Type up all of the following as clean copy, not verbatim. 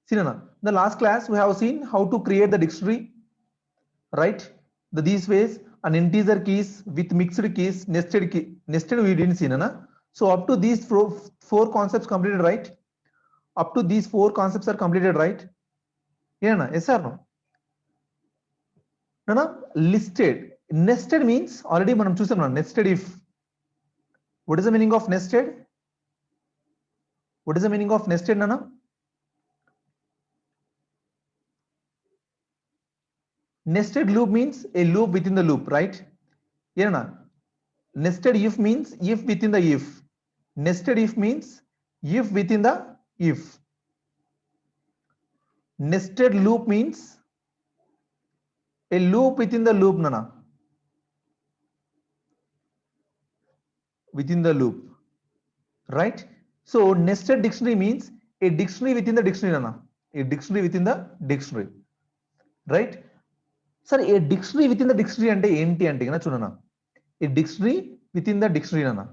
See, Nana, the last class we have seen how to create the dictionary, right? These ways, an integer keys with mixed keys, nested we didn't see, Nana. So up to these four concepts completed, right? Up to these four concepts are completed, right? Yeah, Nana, yes or no? Nana, listed. Nested means already manam chusam na, nested if. What is the meaning of nested? What is the meaning of nested, Nana? Nested loop means a loop within the loop, right? Yeah, Nana. Nested if means if within the if. Nested if means if within the if. Nested loop means a loop within the loop, Nana. Within the loop, right? So nested dictionary means a dictionary within the dictionary, Nana. A dictionary within the dictionary, right? Sir, a dictionary within the dictionary ante enti ante kana chudana. A dictionary within the dictionary, Nana.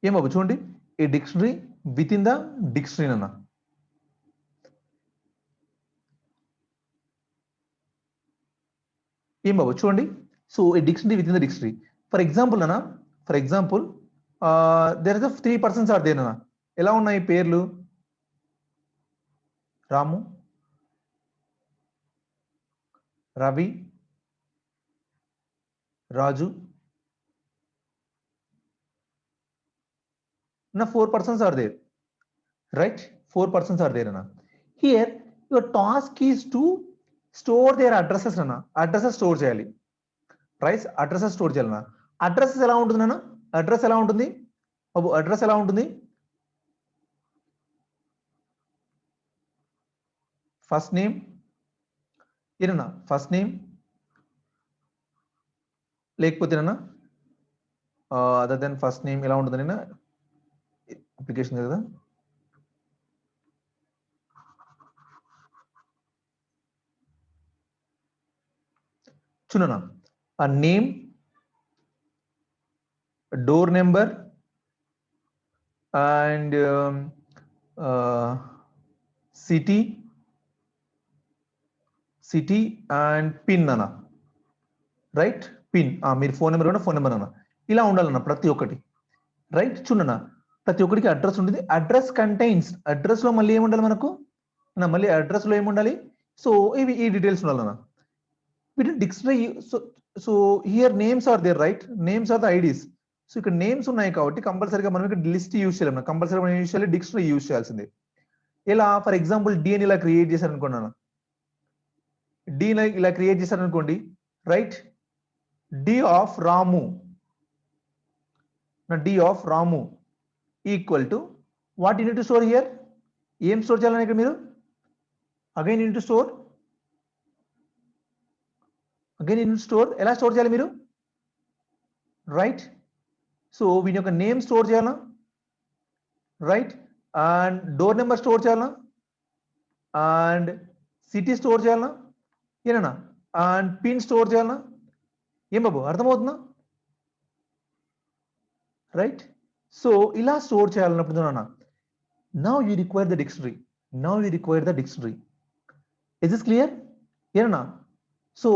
Em babu chudandi, a dictionary within the dictionary, Nana. Em babu chudandi. So a dictionary within the dictionary. For example, Nana, for example, there is a three persons are there, Nana. ఎలా ఉన్నాయి పేర్లు? రాము, రవి, రాజు. Now four persons are there, right? Four persons are there, Nana. Here your task is to store their addresses, Nana. Addresses store చేయాలి, right? Addresses store చేయాలి, Nana. Addresses ఎలా ఉంటుంది, Nana? Address ఎలా ఉంటుంది? Address ఎలా ఉంటుంది? First name, ఏనా first name, లేకపోతే నాన్న అదర్ దెన్ ఫస్ట్ నేమ్ ఎలా ఉంటుంది నాన్న అప్లికేషన్ కదా. చూడనా, ఆ name, door number and city and pin అన్న, రైట్? పిన్, మీరు ఫోన్ నెంబర్ కూడా ఫోన్ నెంబర్ అన్న, ఇలా ఉండాలన్న ప్రతి ఒక్కటి, రైట్? చూడన్నా, ప్రతి ఒక్కరికి అడ్రస్ ఉంటుంది. అడ్రస్ కంటైన్స్, అడ్రస్ లో మళ్ళీ ఏముండాలి మనకు, మళ్ళీ అడ్రస్ లో ఏముండాలి? సో ఇవి ఈ డీటెయిల్స్ ఉండాలన్న. వీటి dictionary. So here names are there, right? Names are the IDs. So ఇక్కడ నేమ్స్ ఉన్నాయి కాబట్టి కంపల్సరీగా మనం ఇక్కడ లిస్ట్ యూజ్ చేయాలి. కంపల్సరీగా మనం యూజ్ చేయాలి, డిక్షనరీ యూజ్ చేయాల్సిందే. ఇలా ఫర్ ఎగ్జాంపుల్ డి అని ఇలా క్రియేట్ చేశారనుకున్నాను, డి ఇలా క్రియేట్ చేశారనుకోండి, right? D of Ramu, D of Ramu equal to what you need to store here. ఏం స్టోర్ చేయాలని ఇక్కడ మీరు? Again you need to store, again you need to store. ఎలా స్టోర్ చేయాలి మీరు, రైట్? సో వీని యొక్క నేమ్ స్టోర్ చేయాలా, right? And door number store చేయాలా, అండ్ సిటీ స్టోర్ చేయాలా, ఏనా? అండ్ పిన్ స్టోర్ చేయాలా. ఏం బాబు, అర్థమవుతుందా? రైట్? సో ఇలా స్టోర్ చేయాలన్నప్పుడు నాన్న, now you require the dictionary, now you require the dictionary. Is this clear? ఏనా? సో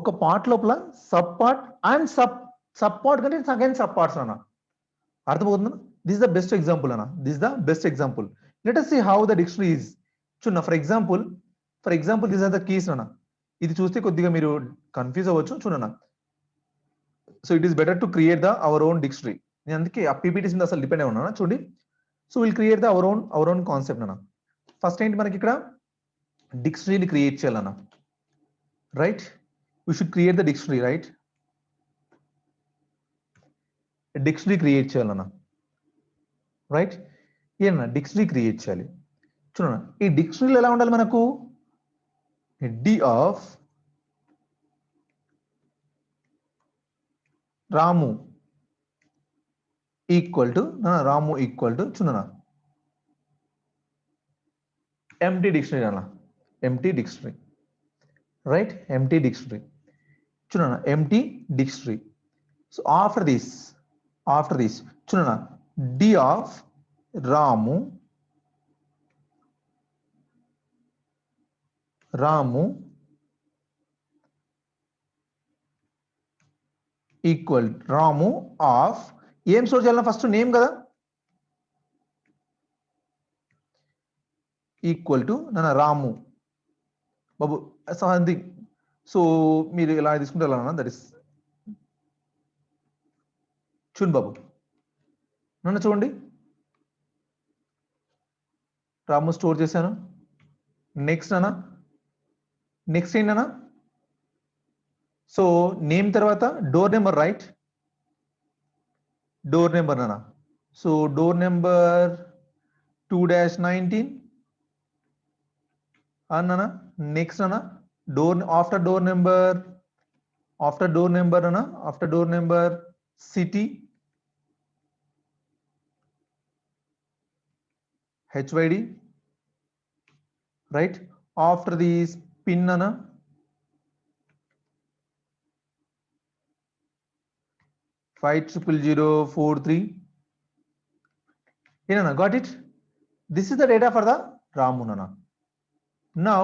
ఒక పార్ట్ లోపల sub part and sub part కంటే అగైన్ సబ్ పార్ట్స్ అన్న, అర్థమవుతుందా? దిస్ ద బెస్ట్ ఎగ్జాంపుల్ అన్న, this the best example. Let us see how the dictionary is. చూడన్నా, for example these are the keys అన్న. ఇది చూస్తే కొద్దిగా మీరు కన్ఫ్యూజ్ అవ్వచ్చు. చూడన్నా, so it is better to create the our own dictionary. నేను అందుకే ఆ పీపీటీస్ మీద అసలు డిపెండ్ అయి ఉన్నా చూడండి. So will create the our own concept అన్న. ఫస్ట్ ఏంటి మనకి ఇక్కడ డిక్షనరీని క్రియేట్ చేయాలన్న, right? We should create the dictionary, right? Dictionary create చేయాలన్నా, రైట్? ఏమన్నా డిక్షనరీ క్రియేట్ చేయాలి. చూడన్నా, ఈ డిక్షనరీలో ఎలా ఉండాలి మనకు? D of Ramu equal to, Ramu equal to చూడన్నా ఎంటీ డిక్షనరీ అన్న, empty dictionary, right? Empty dictionary. చూడన్నా, empty dictionary. So after this చూడన్నా, D of Ramu Ramu equal Ramu of ఏం స్టోర్ చేయాలన్నా ఫస్ట్ నేమ్ కదా ఈక్వల్ టు నా రాము బాబు సంథింగ్ సో మీరు ఇలా తీసుకుంటే ఎలా దట్ ఇస్ చూడండి బాబు నన్ను చూడండి రాము స్టోర్ చేశాను నెక్స్ట్ అన్నా నెక్స్ట్ ఏంటన్నా సో నేమ్ తర్వాత door number right door number అన్నా సో డోర్ నెంబర్ 2-19 అన్నా నెక్స్ట్ అన్నా డోర్ ఆఫ్టర్ డోర్ నెంబర్ అన్నా after door number city HYD right after this pin ana 50043 Inana got it. This is the data for the Ramu nana. Now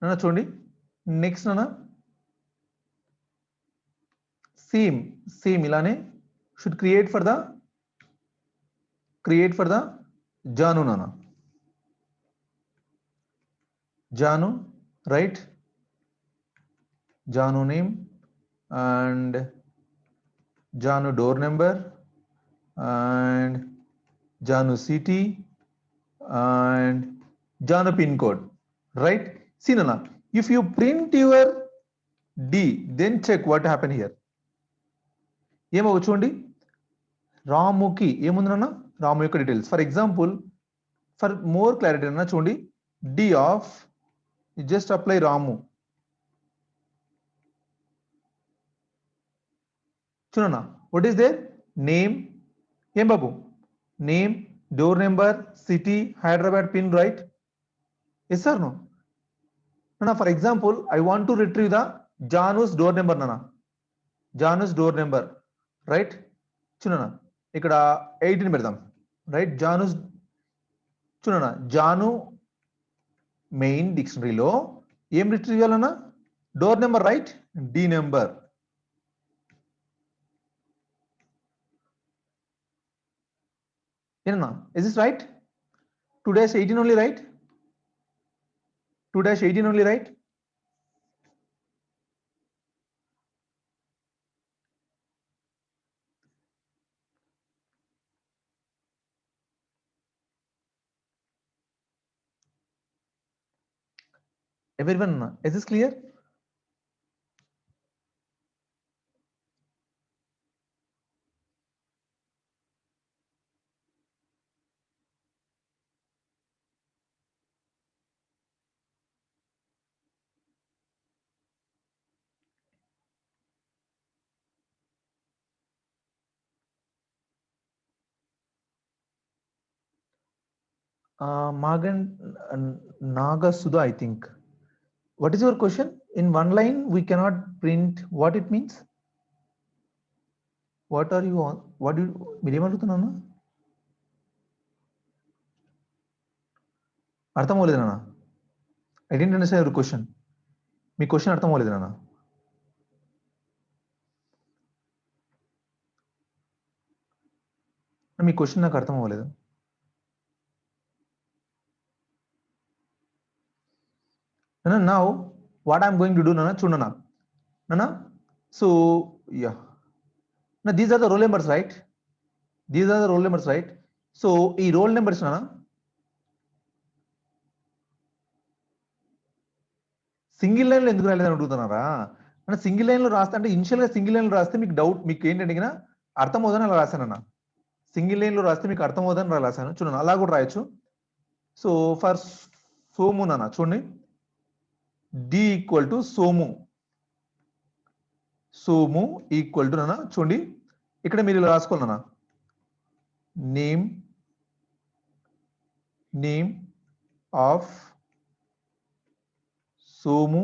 nana chundi next nana same ilane should create for the Janu nana. Janu right Janu name and Janu door number and Janu city and Janu pin code right. See nana if you print your D then check what happened here. ఏమో చూడండి రాముకి ఏముందన్నా రాము యొక్క details for example for more clarity అన్నా చూడండి D of just apply Ramu చూడన్నా what is their name ఏం బాబు name door number city Hyderabad pin right yes sir no నా for example I want to retrieve the Janu's door number నానా Janu's door number right చూడన్నా ఇక్కడ 18 పెడదాం రైట్ జాను చూడన్నా జాను మెయిన్ డిక్షనరీలో ఏం రిట్రీవ్ చేయాలన్నా door number right D number ఏనన్నా is this right 2-18 only right 2-18 only right everyone is this clear Magan Naga Sudha I think what is your question in one line we cannot print what it means what are you on what do you మీరు ఏమడుగుతున్నాను అర్థం అవ్వలేదు నాన్న I don't understand your question మీ question అర్థం అవ్వలేదు నాన్న మీ question నాకు అర్థం అవ్వలేదు Nana, now what I'm going to do Nana chudana Nana so yeah now these are the roll numbers right these are the roll numbers right so ee roll numbers Nana single line లో ఎందుకు రాలేదని అడుగుతున్నారా అంటే single line లో రాస్తే అంటే initial గా single line లో రాస్తే మీకు డౌట్ మీకు ఏంటి అడిగినా అర్థం అవుదని అలా రాశానన్న సింగిల్ లైన్ లో రాస్తే మీకు అర్థం అవుదని అలా రాశాను చూడండి అలా కూడా రాయొచ్చు సో ఫర్ సోము నాన్న చూడండి D equal to Somu Somu equal to నాన్న చూడండి ఇక్కడ మీరు ఇలా రాసుకోవాలి నాన్న నేమ్ ఆఫ్ సోము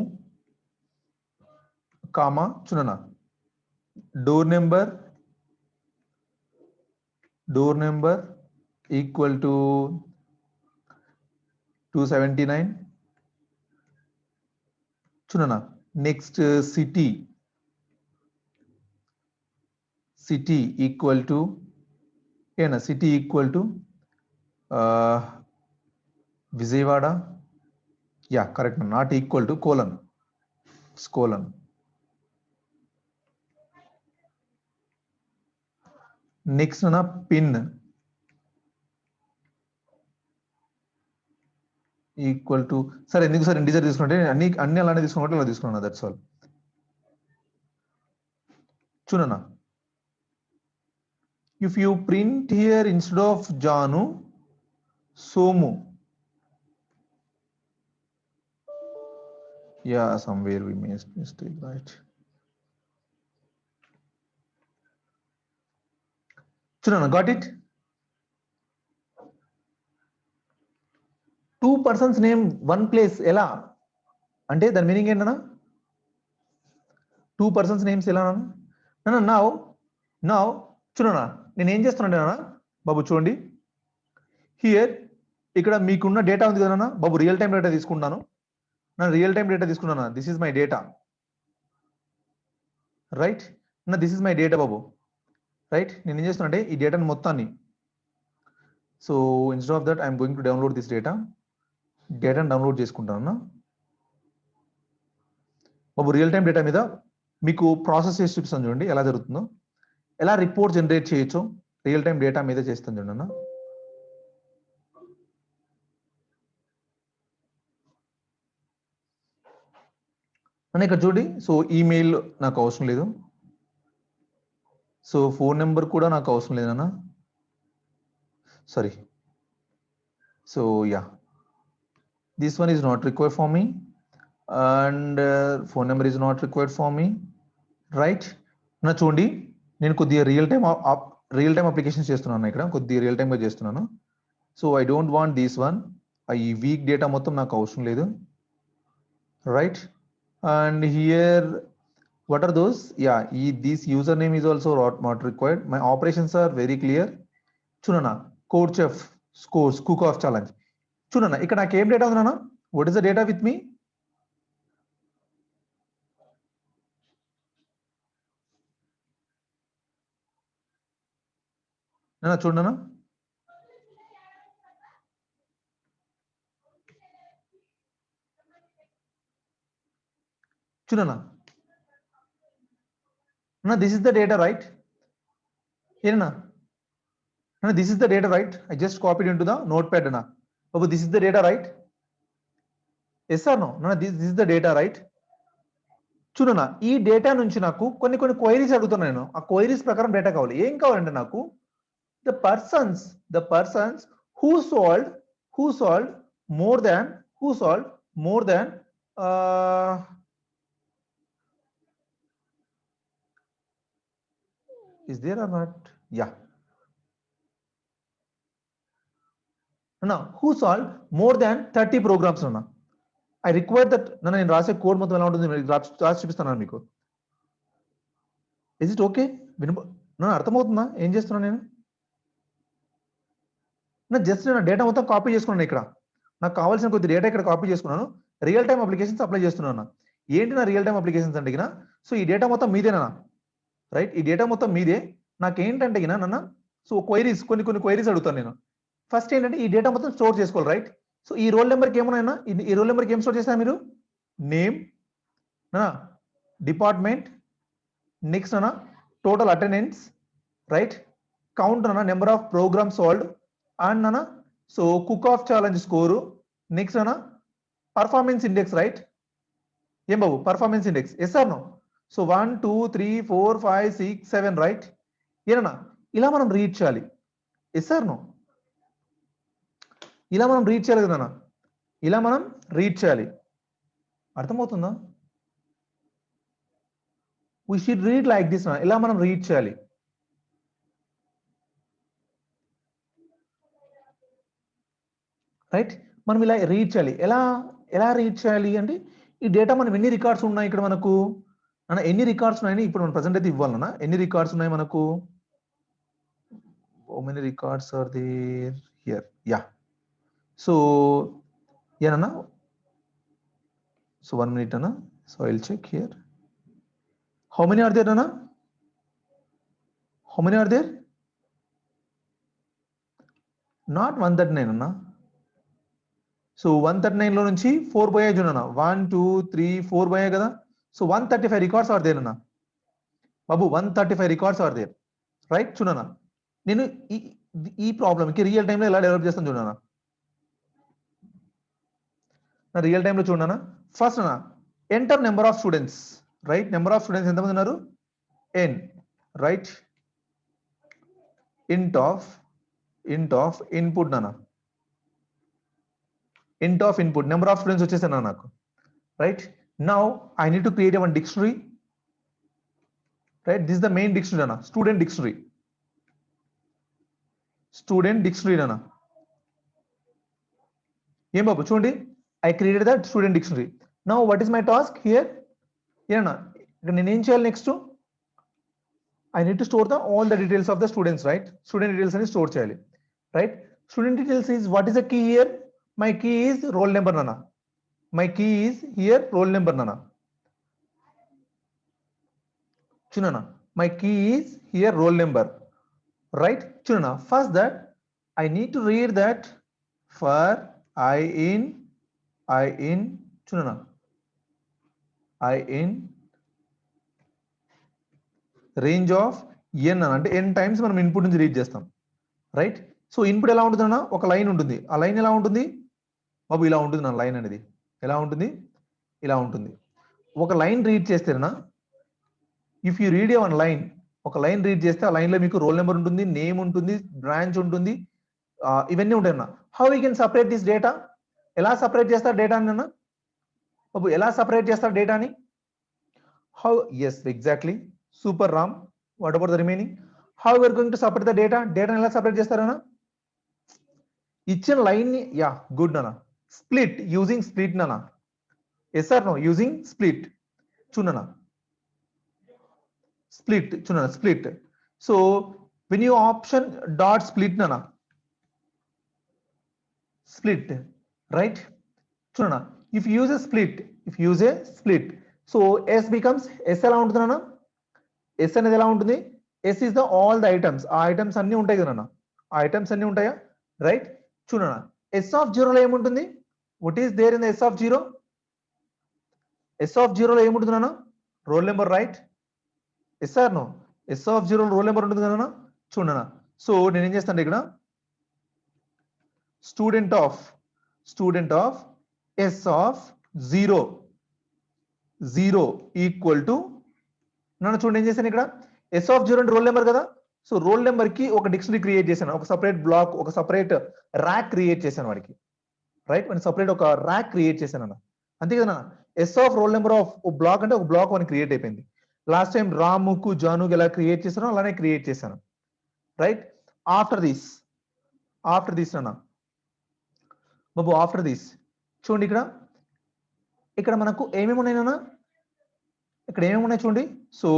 కామా చూడనా డోర్ నెంబర్ ఈక్వల్ టు 279 చూడనా నెక్స్ట్ సిటీ ఈక్వల్ టు ఏనా city equal to Vijayawada yeah correct not equal to colon next నా పిన్ ఈక్వల్ టు సరే ఎందుకు సార్ ఇంటిజర్ తీసుకుంటే అన్ని అలానే తీసుకున్నట్టు ఇలా తీసుకున్నాను దట్స్ ఆల్ చూడనా if you print here instead of Janu Somu yeah somewhere we made mistake right చూడనా got it two persons name one place ఎలా అంటే దాని మీనింగ్ ఏంటన్నా two persons names ఎలా అన్న now చూడనా నేను ఏం చేస్తున్నాను బాబు చూడండి హియర్ ఇక్కడ మీకున్న డేటా ఉంది కదా బాబు రియల్ టైం డేటా తీసుకుంటాను రియల్ టైం డేటా తీసుకున్నాను this is my data right this is my data Babu right నేను ఏం చేస్తున్నా అంటే ఈ డేటాను మొత్తాన్ని so instead of that I'm going to download this డేటాను డౌన్లోడ్ చేసుకుంటాను బాబు రియల్ టైం డేటా మీద మీకు ప్రాసెస్ చేసి చూపిస్తాను చూడండి ఎలా జరుగుతుందో ఎలా రిపోర్ట్ జనరేట్ చేయొచ్చు రియల్ టైం డేటా మీద చేస్తాను చూడండి అన్న ఇక్కడ చూడండి సో ఈమెయిల్ నాకు అవసరం లేదు సో ఫోన్ నెంబర్ కూడా నాకు అవసరం లేదన్నా sorry so yeah this one is not required for me and phone number is not required for me right నా చూడండి నేను కొద్దిగా రియల్ టైం అప్లికేషన్స్ చేస్తున్నాను ఇక్కడ కొద్దిగా రియల్ టైంగా చేస్తున్నాను so I don't want this one ఈ వీక్ డేటా మొత్తం నాకు అవసరం లేదు right and here what are those yeah this username is also not required my operations are very clear చూడనా Code Chef scores cook off challenge చూడనా ఇక్కడ నాకు ఏం డేటా ఉందన్నా what is the data with me చూడనా చూడనా this is the data right ఏనా this is the data right I just copied into the notepad na oh this is the data right yes or no this is the data right చూడనా ఈ data నుంచి నాకు కొన్ని queries అడుగుతున్నాను నేను ఆ queries ప్రకారం డేటా కావాలి ఏం కావాలంటే నాకు the persons who solved more than is there or not yeah no who solved more than 30 programs no I require that నేను రాసే కోడ్ మొత్తం ఎలా ఉంటుంది రాసి చూపిస్తాను మీకు is it okay అర్థమవుతుందా ఏం చేస్తున్నాను నేను జస్ట్ నేను డేటా మొత్తం కాపీ చేసుకున్నాను ఇక్కడ నాకు కావాల్సిన కొద్ది డేటా ఇక్కడ కాపీ చేసుకున్నాను రియల్ టైం అప్లికేషన్స్ అప్లై చేస్తున్నాను ఏంటి నా రియల్ టైం అప్లికేషన్స్ అంటే సో ఈ డేటా మొత్తం మీదేనా రైట్ ఈ డేటా మొత్తం మీదే నాకేంటంటే నాన్న సో క్వైరీస్ కొన్ని క్వైరీస్ అడుగుతాను నేను ఫస్ట్ ఏంటంటే ఈ డేటా మొత్తం స్టోర్ చేసుకోవాలి రైట్ సో ఈ రోల్ నెంబర్కి ఏమన్నా ఈ రోల్ నెంబర్కి ఏం స్టోర్ చేస్తారు మీరు నేమ్ డిపార్ట్మెంట్ నెక్స్ట్ అన్న టోటల్ అటెండెన్స్ రైట్ కౌంట్ అన్న number of program solved and అన్న so cook off challenge score next అన్న పర్ఫార్మెన్స్ ఇండెక్స్ రైట్ ఏం బాబు performance index yes or no so 1 2 3 4 5 6 7 right ఏనా ఇలా మనం రీడ్ చేయాలి ఎస్ ఆర్ నో ఇలా మనం రీడ్ చేయాలి కదా ఇలా మనం రీడ్ చేయాలి అర్థమవుతుందా we should read like this ఇలా మనం రీడ్ చేయాలి రైట్ మనం ఇలా రీడ్ చేయాలి ఎలా రీడ్ చేయాలి అంటే ఈ డేటా మనం ఎన్ని రికార్డ్స్ ఉన్నాయి ఇక్కడ మనకు ఎన్ని రికార్డ్స్ ఉన్నాయని ఇప్పుడు మనం ప్రెసెంట్ అయితే ఇవ్వాలన్నా ఎన్ని రికార్డ్స్ ఉన్నాయి మనకు how many records are there here yeah so Yeah, Nana. So 1 minute, Nana. So I'll check here. How many are there, Nana? How many are there? Not 139, Nana. So 139 లో నుంచి 4 పోయాయి చూడనా 1 2 3 4 పోయాయి కదా సో 135 రికార్డ్స్ ఆర్ దేర్ అన్న బాబు 135 records are there right చూడనా నేను ఈ ప్రాబ్లమ్ కి రియల్ టైం లో ఎలా డెవలప్ చేస్తాను చూడనా నా రియల్ టైం లో చూడనా ఫస్ట్ అన్న enter number of students right number of students ఎంతమంది ఉన్నారు n right int of input నానా int of input number of students వచ్చేసాను నాకు right now I need to create one dictionary right this is the main dictionary nana student dictionary nana ఏం బాబు చూడండి I created that student dictionary now what is my task here ఏనా ఇక్కడ నేను ఏం చేయాలి next I need to store all the details of the students right student details అని store చేయాలి right student details is what is the key here my key is roll number nana my key is here roll number nana chunana my key is here roll number right chunana first that I need to read that for I in chunana I in range of n అంటే n times మనం input నుంచి read చేస్తాం right so input ఎలా ఉంటుందన్నా ఒక line ఉంటుంది ఆ line ఎలా ఉంటుంది బాబు ఇలా ఉంటుంది నా లైన్ అనేది ఎలా ఉంటుంది ఇలా ఉంటుంది ఒక లైన్ రీడ్ చేస్తేనా if you read one line ఒక లైన్ రీడ్ చేస్తే ఆ లైన్ లో మీకు రోల్ నెంబర్ ఉంటుంది నేమ్ ఉంటుంది బ్రాంచ్ ఉంటుంది ఇవన్నీ ఉంటాయి అన్న how we can separate this data ఎలా సపరేట్ చేస్తారు డేటాని అన్న బాబు ఎలా సపరేట్ చేస్తారు డేటాని how yes exactly super Ram what about the remaining how we are going to separate the డేటాని ఎలా సపరేట్ చేస్తారన్నా ఇచ్చిన లైన్ ని యా గుడ్ నానా స్ప్లిట్ యూజింగ్ స్ప్లిట్ నానా yes or no using split చూడనా స్ప్లిట్ చూడనా split so when you option dot split నానా స్ప్లిట్ రైట్ చూడనా if use a split so S becomes S ఎలా ఉంటుంది నానా ఎస్ అనేది ఎలా ఉంటుంది S is the all the items ఆ ఐటమ్స్ అన్ని ఉంటాయి కదా నాన్న ఆ ఐటమ్స్ అన్ని ఉంటాయా రైట్ చూడనా ఎస్ ఆఫ్ జీరోలో ఏముంటుంది what is there in the S of zero S of జీరోలో ఏముంటుంది నాన్న roll number right yes or no S of zero roll number ఉంటుంది కదా చూడనా సో నేను ఏం చేస్తాను ఇక్కడ student of S of zero equal to నన్ను చూడండి ఏం చేశాను ఇక్కడ ఎస్ ఆఫ్ జీరో అంటే రోల్ నెంబర్ కదా సో రోల్ నెంబర్ కి ఒక డిక్షనరీ క్రియేట్ చేశాను ఒక సపరేట్ బ్లాక్ ఒక సపరేట్ ర్యాక్ క్రియేట్ చేశాను వాడికి రైట్ వాడికి సపరేట్ ఒక ర్యాక్ క్రియేట్ చేశాను అన్న అంతే కదా S of roll number of block అంటే ఒక బ్లాక్ వన్ క్రియేట్ అయిపోయింది లాస్ట్ టైం రాముకు జానుకు ఎలా క్రియేట్ చేశానో అలానే క్రియేట్ చేశాను రైట్ ఆఫ్టర్ దిస్ అన్న బాబు ఆఫ్టర్ దిస్ చూడండి ఇక్కడ మనకు ఏమేమి ఉన్నాయి నాన్న ఇక్కడ ఏమేమి ఉన్నాయి చూడండి సో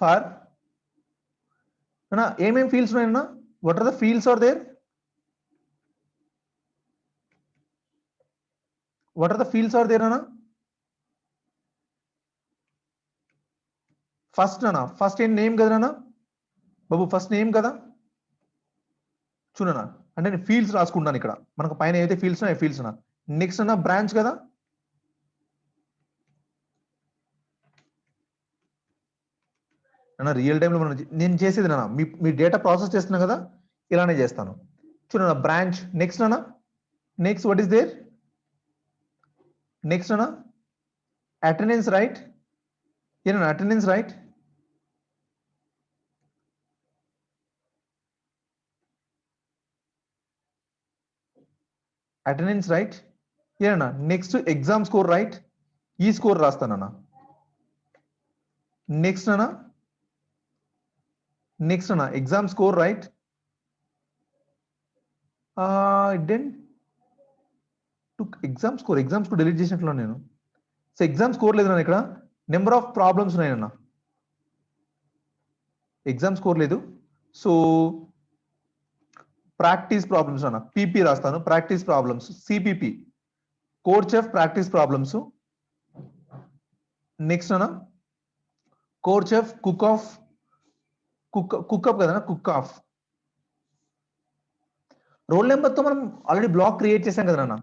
ఫర్ ఏమేమి ఫీల్డ్స్ ఉన్నాయన్నా what are the fields are there అన్న ఫస్ట్ ఏం నేమ్ కదా నాన్న బాబు ఫస్ట్ నేమ్ కదా చూడనా అంటే నేను ఫీల్డ్స్ రాసుకుంటాను ఇక్కడ మనకు పైన ఏదైతే ఫీల్డ్స్ ఉన్నాయో ఫీల్డ్స్ ఉన్నా నెక్స్ట్ అన్న బ్రాంచ్ కదా అన్న రియల్ టైంలో మనం నేను చేసేది నాన్న మీ డేటా ప్రాసెస్ చేస్తున్నా కదా ఇలానే చేస్తాను చూడన్న బ్రాంచ్ నెక్స్ట్ అన్న next what is there next అన్న అటెండెన్స్ రైట్ ఏనా అటెండెన్స్ రైట్ అటెండెన్స్ రైట్ ఏనా నెక్స్ట్ ఎగ్జామ్ స్కోర్ రైట్ ఈ స్కోర్ రాస్తానన్నా నెక్స్ట్ అన్న exam score right exam score delete చేసినట్లు నేను సో ఎగ్జామ్ స్కోర్ లేదు ఇక్కడ నెంబర్ ఆఫ్ ప్రాబ్లమ్స్ ఉన్నాయన్న ఎగ్జామ్ స్కోర్ లేదు సో ప్రాక్టీస్ ప్రాబ్లమ్స్ అన్న పీపీ రాస్తాను practice problems CPP CodeChef practice problems next అన్న CodeChef cook of cook up కదా కుక్ ఆఫ్ రోల్ నెంబర్ తో మనం ఆల్రెడీ బ్లాక్ క్రియేట్ చేసాం కదా నాన్న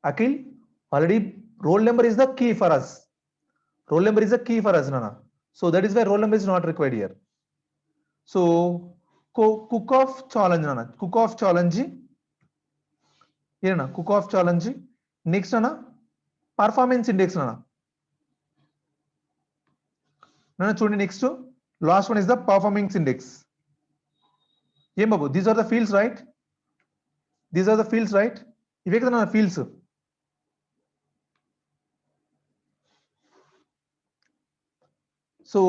Akhil already roll number is the key for us roll number is a key for us nana so that is why roll number is not required here so cook off challenge nana cook off challenge here cook off challenge next nana performance index nana chudandi next last one is the performance index em babu these are the fields right these are the fields right ive kada nana fields so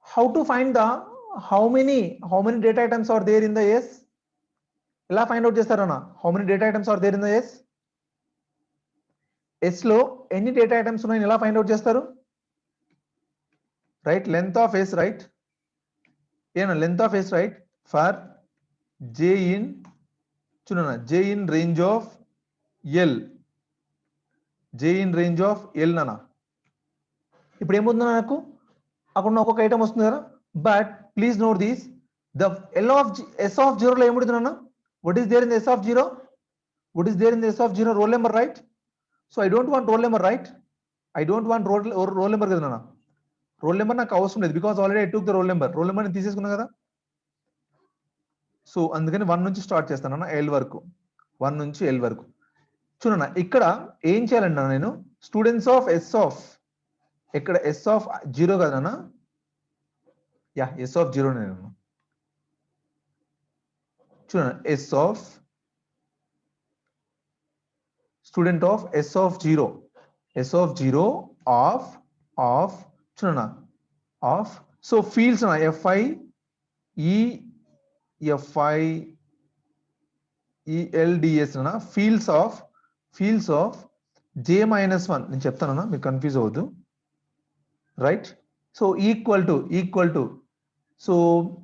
how to find the how many data items are there in the S ఎలా find out చేస్తారన్నా how many data items are there in the S లో ఎన్ని data items ఉన్నాయని ఎలా find out చేస్తారు right length of S right ఏనా length of S right for J in చూడన్నా J in range of L J in range of L నానా ఇప్పుడు ఏమవుతుందో నాకు అక్కడ ఒక్కొక్క ఐటమ్ వస్తుంది కదా but please note this the S of 0 లో ఏముంటుంది అన్న what is there in the S of 0 what is there in the S of 0 roll number right so I don't want roll number right I don't want roll number కదా నాన్న roll number నాకు అవసరం లేదు because already I took the roll number ని తీసేసుకున్నా కదా so అందుకని 1 నుంచి start చేస్తాను అన్న L వరకు 1 నుంచి L వరకు చూడన్న ఇక్కడ ఏం చేయాలండి నేను స్టూడెంట్స్ ఆఫ్ S of ఇక్కడ S of 0 కదా నాన్న యా S of 0 నేను చూడండి S of student of S of 0 S of 0 of చూడన్నా of సో ఫీల్డ్స్ నా FI ELDS నా ఫీల్డ్స్ ఆఫ్ J-1 నేను చెప్తానన్నా మీరు కన్ఫ్యూజ్ అవ్వద్దు right so equal to so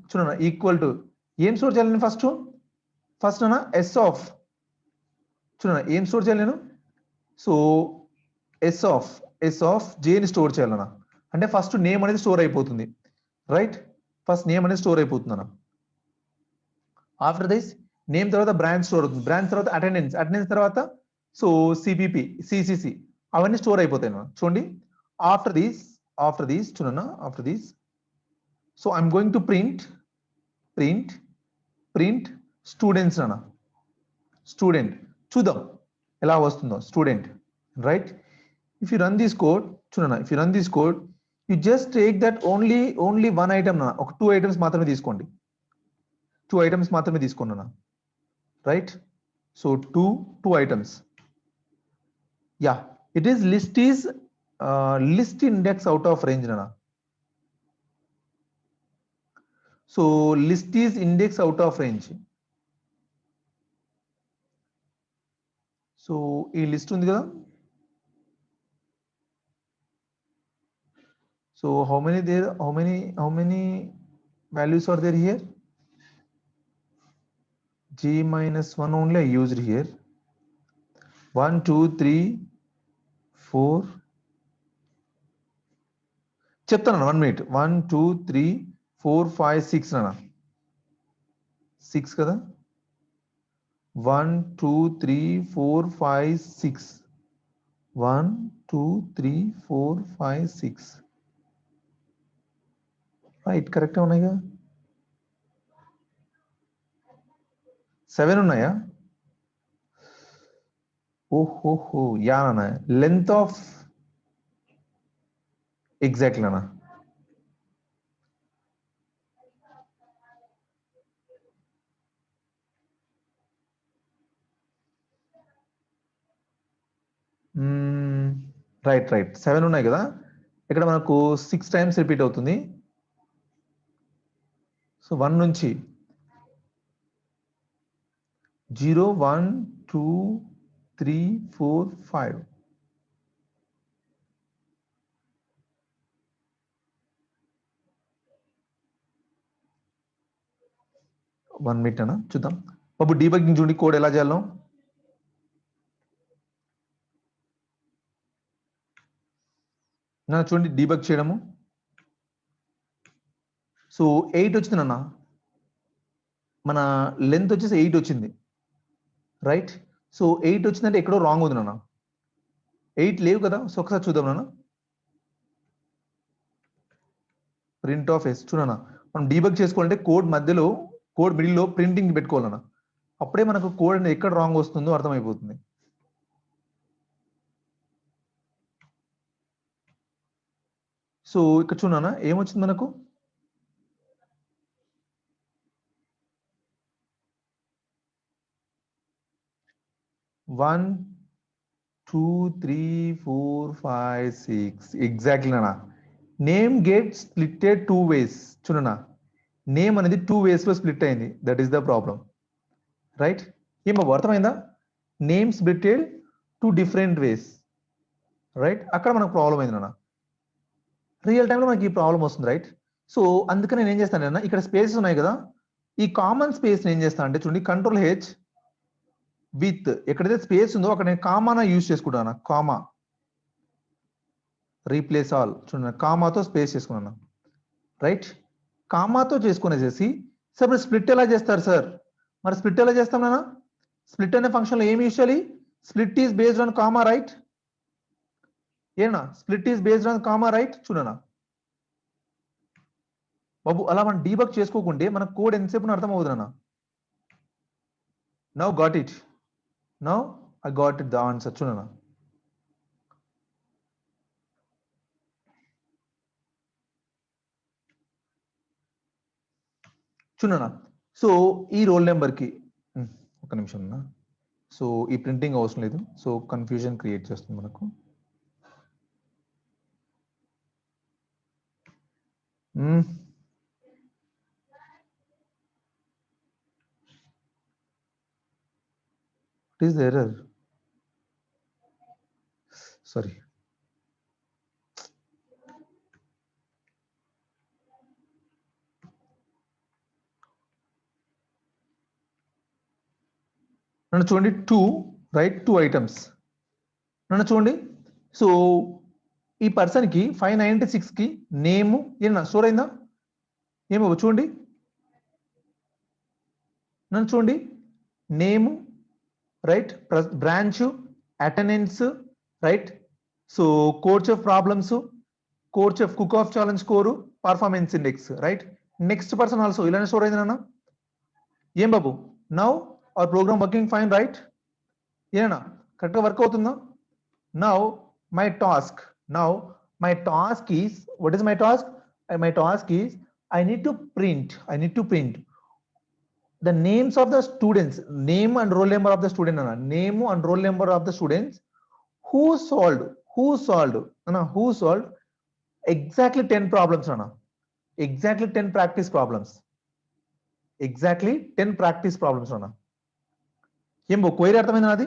చూడన్నా ఈక్వల్ టు ఏం స్టోర్ చేయాలి ఫస్ట్ అన్న S of చూడన్నా ఏం స్టోర్ చేయాలి నేను సో S of J ని స్టోర్ చేయాలన్నా అంటే ఫస్ట్ నేమ్ అనేది స్టోర్ అయిపోతుంది రైట్ ఫస్ట్ నేమ్ అనేది స్టోర్ అయిపోతుంది అన్న ఆఫ్టర్ దిస్ నేమ్ తర్వాత బ్రాంచ్ స్టోర్ అవుతుంది బ్రాంచ్ తర్వాత అటెండెన్స్ తర్వాత సో సిపిపి సిసిసి అవన్నీ స్టోర్ అయిపోతాయి అన్న చూడండి ఆఫ్టర్ దిస్ చూడన్నా after this so I'm going to print students అన్న స్టూడెంట్ చూద్దాం ఎలా వస్తుందో student right if you run this code చూడన్నా if you run this code you just take that only one item నా ఒక 2 ఐటమ్స్ మాత్రమే తీసుకోండి 2 ఐటమ్స్ మాత్రమే తీసుకోండి అన్న right so 2 items yeah it is list index out of range అన్న so list is index out of range so ఈ list ఉంది కదా so how many values are there here J-1 only I used here 1 2 3 4 చెప్తాను 1 minute 1 2 3 4 5 6 నానా 6 కదా 1 2 3 4 5 6 1 2 3 4 5 6 right correct ఉన్నాయిగా 7 ఉన్నాయా ఓహో యా నాన్న లెంత్ ఆఫ్ ఎగ్జాక్ట్లీ నాన్న రైట్ 7 ఉన్నాయి కదా ఇక్కడ మనకు 6 టైమ్స్ రిపీట్ అవుతుంది సో 1 నుంచి 0 1 2 3 4 5 1 minute అన్న చూద్దాం బాబు డీబగ్గింగ్ చూడండి, కోడ్ ఎలా చేయాలో. నా చూడండి డీబగ్ చేయడము. సో 8 వచ్చింది నాన్న, మన లెంత్ వచ్చేసి 8 వచ్చింది, రైట్. సో 8 వచ్చిందంటే ఎక్కడో రాంగ్ ఉంది నాన్న, 8 లేవు కదా. సో ఒకసారి చూద్దాం నాన్న. ప్రింట్ ఆఫ్ ఎస్ చూడనా, మనం డీబగ్ చేసుకోవాలంటే కోడ్ మధ్యలో, కోడ్ మిడిల్లో ప్రింటింగ్ పెట్టుకోవాలన్నా, అప్పుడే మనకు కోడ్ అనేది ఎక్కడ రాంగ్ వస్తుందో అర్థమైపోతుంది. సో ఇక్కడ చూడనా ఏమొచ్చింది మనకు, వన్ 2 3 4 5 6 ఎగ్జాక్ట్లీ నాన్న. Name get splitted 2 ways. చూడనా నేమ్ అనేది 2 ways లో స్ప్లిట్ అయింది, that is the problem, right. ఏమో అర్థమైందా, name splitted 2 different ways, right. అక్కడ మనకు ప్రాబ్లం అయింది నాన్న, రియల్ టైంలో మనకి ఈ ప్రాబ్లం వస్తుంది, రైట్. సో అందుకని నేను ఏం చేస్తాను అన్న, ఇక్కడ స్పేసెస్ ఉన్నాయి కదా, ఈ కామన్ స్పేస్ నేను ఏం చేస్తాను అంటే చూడండి, కంట్రోల్ హెచ్ విత్ ఎక్కడైతే స్పేస్ ఉందో అక్కడ నేను కామానా యూజ్ చేసుకుంటాను, కామా రీప్లేస్ ఆల్. చూడండి కామాతో స్పేస్ చేసుకున్నాను, రైట్. కామాతో చేసుకునేసేసి సార్ ఇప్పుడు స్ప్లిట్ ఎలా చేస్తారు సార్, మరి స్ప్లిట్ ఎలా చేస్తాం నాన్న, స్ప్లిట్ అనే ఫంక్షన్లో ఏమి యూజ్ చేయాలి, split is based on comma, right. ఏనా split is based on comma, right. చూడనా బాబు, అలా మనం డీబగ్ చేసుకోకుంటే మన కోడ్ ఎంతసేపు అర్థం అవుతుంది అన్న. Now got it, now I got it the answer. చూడనా చూడనా, సో ఈ రోల్ నెంబర్కి ఒక నిమిషం అన్న, సో ఈ ప్రింటింగ్ అవసరం లేదు, సో కన్ఫ్యూజన్ క్రియేట్ చేస్తుంది మనకు. What is the error? Sorry. నన్ను చూడండి 2, రైట్, 2 items. నన్ను చూడండి, సో ఈ పర్సన్ కి 596 కి నేమ్ ఏనా స్టోర్ అయిందా, ఏమో చూడండి. నన్ను చూడండి, name, right, branch, attendance, right. So course of problems, course of cook off challenge score, performance index, right. Next person also ఇలానే స్టోర్ అయింది నాన్న. ఏం బాబు, now our program working fine, right. ఏనా కరెక్ట్గా వర్క్ అవుతుందా. Now my task, now my task is, what is my task, my task is I need to print the names of the students, name and roll number of the student, name and roll number of the students who solved exactly 10 problems, exactly 10 practice problems, exactly 10 practice problems. ఏం query అర్థమైందా అది.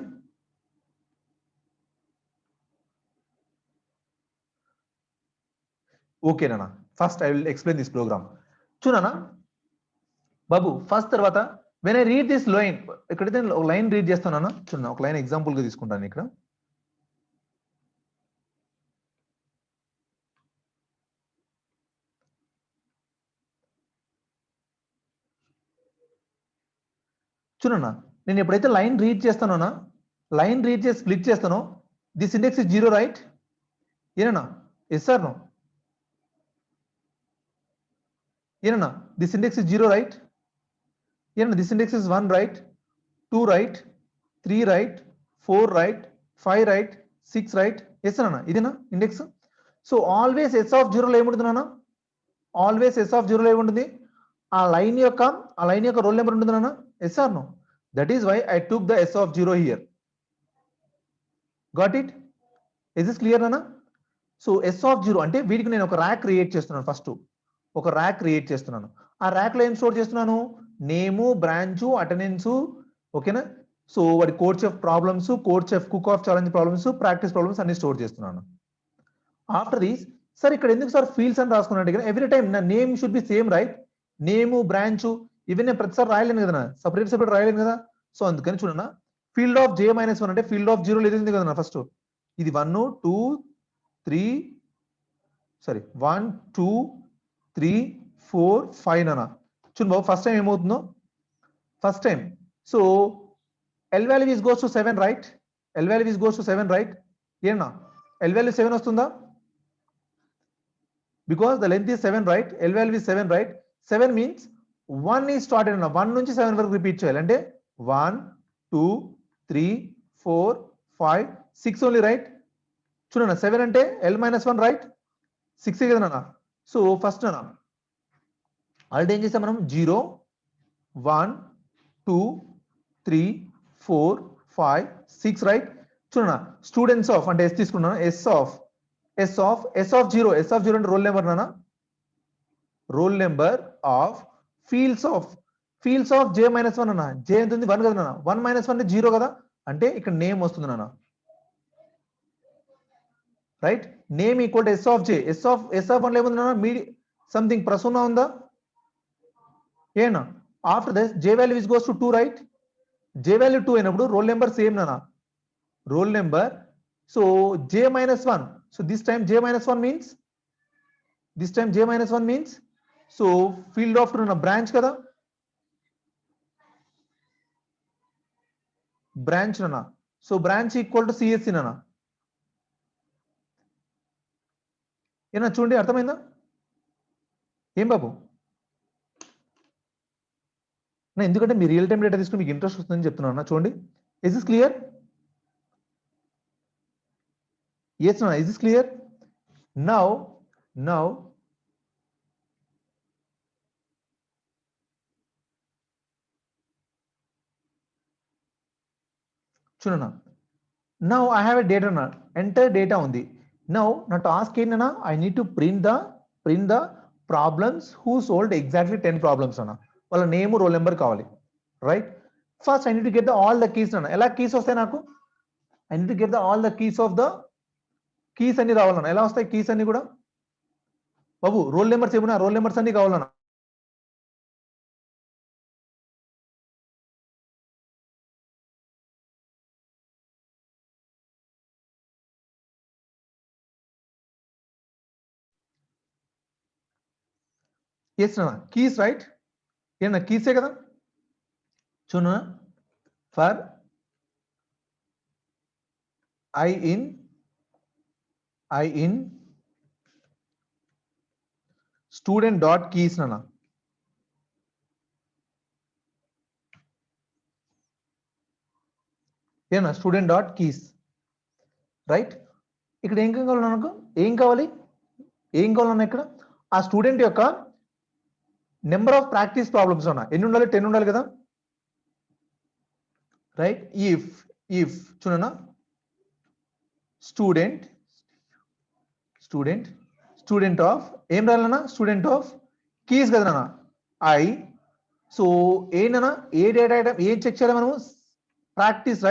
Okay నాన్న, first I will explain this program. చూడనా బాబు, first తర్వాత when I read this line, ఎక్కడైతే ఒక line read చేస్తానా, చూడనా ఒక లైన్ ఎగ్జాంపుల్ గా తీసుకుంటాను ఇక్కడ. చూడనా నేను ఎప్పుడైతే లైన్ రీడ్ చేస్తానోనా, లైన్ రీడ్ చేసి స్ప్లిట్ చేస్తానో, దిస్ ఇండెక్స్ ఇస్ 0, రైట్. ఏనా ఎస్ సార్ నో, ఏనా దిస్ ఇండెక్స్ ఇస్ 0, రైట్. ఏనా this index is 1, right, 2, right, 3, right, 4, right, 5, right, 6, right. Yes అన్న ఇదేనా index. So always S of 0 లో ఏముంటుంది నాన్న, ఆల్వేస్ ఎస్ ఆఫ్ 0 లో ఏముంటుంది, ఆ లైన్ యొక్క రోల్ నెంబర్ ఉంటుంది నాన్న. Yes or no, that is why I took the S of 0 here. Got it, is this clear నాన్న. సో ఎస్ ఆఫ్ 0 అంటే వీటికి నేను ఒక ర్యాక్ క్రియేట్ చేస్తున్నాను, ఫస్ట్ ఒక ర్యాక్ క్రియేట్ చేస్తున్నాను. ఆ ర్యాక్ లో ఏం స్టోర్ చేస్తున్నాను, నేము, బ్రాంచ్, అటెండెన్స్, ఓకేనా. సో వాటి course of problems, course of cook off challenge problems, practice problems అన్ని స్టోర్ చేస్తున్నాను. ఆఫ్టర్ దీస్ సార్ ఇక్కడ ఎందుకు సార్ ఫీల్డ్స్ అని రాసుకున్నట్టు, ఎవ్రీ టైం నా name should be same, right. Name, branch ఇవి నేను ప్రతిసారి రాయలేను కదా, సపరేట్ రాయలేను కదా. సో అందుకని చూడన్నా, ఫీల్డ్ ఆఫ్ j మైనస్ 1 అంటే ఫీల్డ్ ఆఫ్ 0 ఏది కదా ఫస్ట్, ఇది 1 2 3 సారీ 1 2 3 4 5 నానా. చూడు బాబు ఫస్ట్ టైం ఏమవుతుందో, first time so L value is goes to 7 right, L value is goes to 7 right, ఏనా L value 7 వస్తుందా, because the length is 7 right, L value is 7 right, 7 means 1 is started అన్న, 1 నుంచి 7 వరకు repeat చేయాలి అంటే 1 2 3 4 5 6 only right. చూడన్నా 7 అంటే L minus 1 right, 6 కదా నాన్న. సో ఫస్ట్ అన్న ఆల్రెడీ ఏం చేసాం మనం, 0 1 2 3 4 5 6 రైట్. చూడన్నా స్టూడెంట్స్ ఆఫ్ అంటే ఎస్ తీసుకున్నాను, ఎస్ ఆఫ్ 0 అంటే రోల్ నెంబర్ నాన్న, roll number of fields of j minus 1 అన్న, j ఎంత ఉంది 1 కదా నాన్న, 1 మైనస్ 1 అంటే 0 కదా, అంటే ఇక్కడ నేమ్ వస్తుంది నాన్న, right. Name equal to S of j, S of 1 ఏముంది నాన్న, మీడి సంథింగ్ ప్రసూనా ఉందా, ఏనా. After this j value is goes to 2 right, j value 2 అయినప్పుడు రోల్ నెంబర్ సేమ్ నాన్న, roll number. So j minus 1, so this time j minus 1 means so field of na branch kada, branch na, so branch equal to CSC na, ఏనా చూడండి అర్థమైందా ఏం బాబు. నా ఎందుకంటే మీ real time data తీసుకుని మీకు interest వస్తుందని చెప్తున్నాను చూడండి. Is this clear, yes na, is this clear now చూడన్నా, now I have a data na, enter data ఉంది. now నా టాస్క్ ఏంటన్నా, I need to print the problems who solved exactly 10 problems అన్న, వాళ్ళ నేమ్ రోల్ నెంబర్ కావాలి, right. First I need to get all the keys అన్న, ఎలా keys వస్తాయి నాకు, I need to get all the keys of the keys అన్ని రావాలన్నా, ఎలా వస్తాయి కీస్ అన్ని కూడా బాబు, రోల్ నెంబర్స్ ఏమన్నా, రోల్ నెంబర్స్ అన్ని కావాలన్నా. ఎస్ అన్న, కీస్ రైట్, ఏనా కీసే కదా. చూడన్నా, for I in student dot keys నాన్న, ఏనా స్టూడెంట్ డాట్ కీస్ రైట్. ఇక్కడ ఏం కావాలి నాకు, ఏం కావాలి ఇక్కడ, ఆ స్టూడెంట్ యొక్క నెంబర్ ఆఫ్ ప్రాక్టీస్ ప్రాబ్లమ్స్ అన్న ఎన్ని ఉండాలి, 10 ఉండాలి కదా, రైట్. ఇఫ్ చూడన్నా, స్టూడెంట్ ఆఫ్ ఏం రాయాలన్నా, స్టూడెంట్ ఆఫ్ కీస్ కదా నాన్న, ఐ. సో ఏంటన్నా, ఏ డేటా ఐటమ్ ఏం చెక్ చేయాలి మనము, ప్రాక్టీస్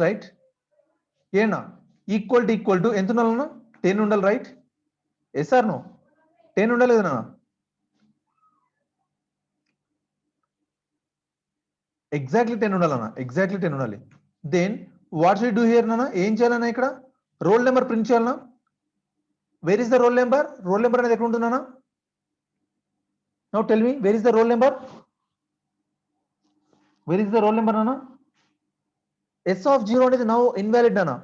రైట్, ఏనా ఈక్వల్ టు ఎంత ఉండాలన్నా, 10 ఉండాలి రైట్. ఎస్ ఆర్ నో, 10 ఉండాలి కదా నాన్న, ఎగ్జాక్ట్లీ 10 ఉండాలన్నా, ఎగ్జాక్ట్లీ 10 ఉండాలి. Then what should do here నాన్న, ఏం చేయాలన్నా ఇక్కడ రోల్ నెంబర్ ప్రింట్ చేయాలన్నా. Where is the roll number, roll number అనేది ఎక్కడ ఉంటుందన్నా, now tell me where is the roll number, నాన్న. ఎస్ ఆఫ్ 0 అనేది నౌ ఇన్వాలిడ్ నాన్న,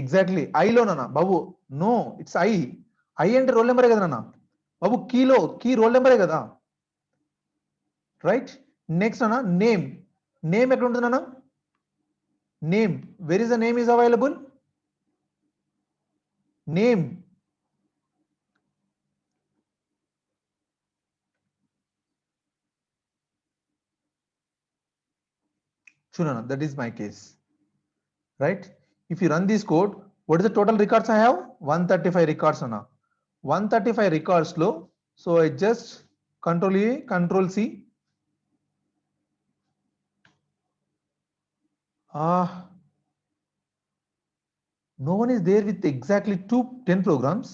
ఎగ్జాక్ట్లీ ఐ లో నాన్న బాబు, నో ఇట్స్ ఐ అంటే రోల్ నెంబరే కదా నాన్న బాబు, కీ రోల్ నెంబరే కదా, రైట్. నెక్స్ట్ అన్న నేమ్ ఎక్కడ ఉంటుంది అన్న, name where is the name is available, name చూడన్న, that is my case, right. If you run this code, what is the total records I have, 135 records అన్న, 135 records లో, so I just control A, control C, No one is there with exactly 10 programs.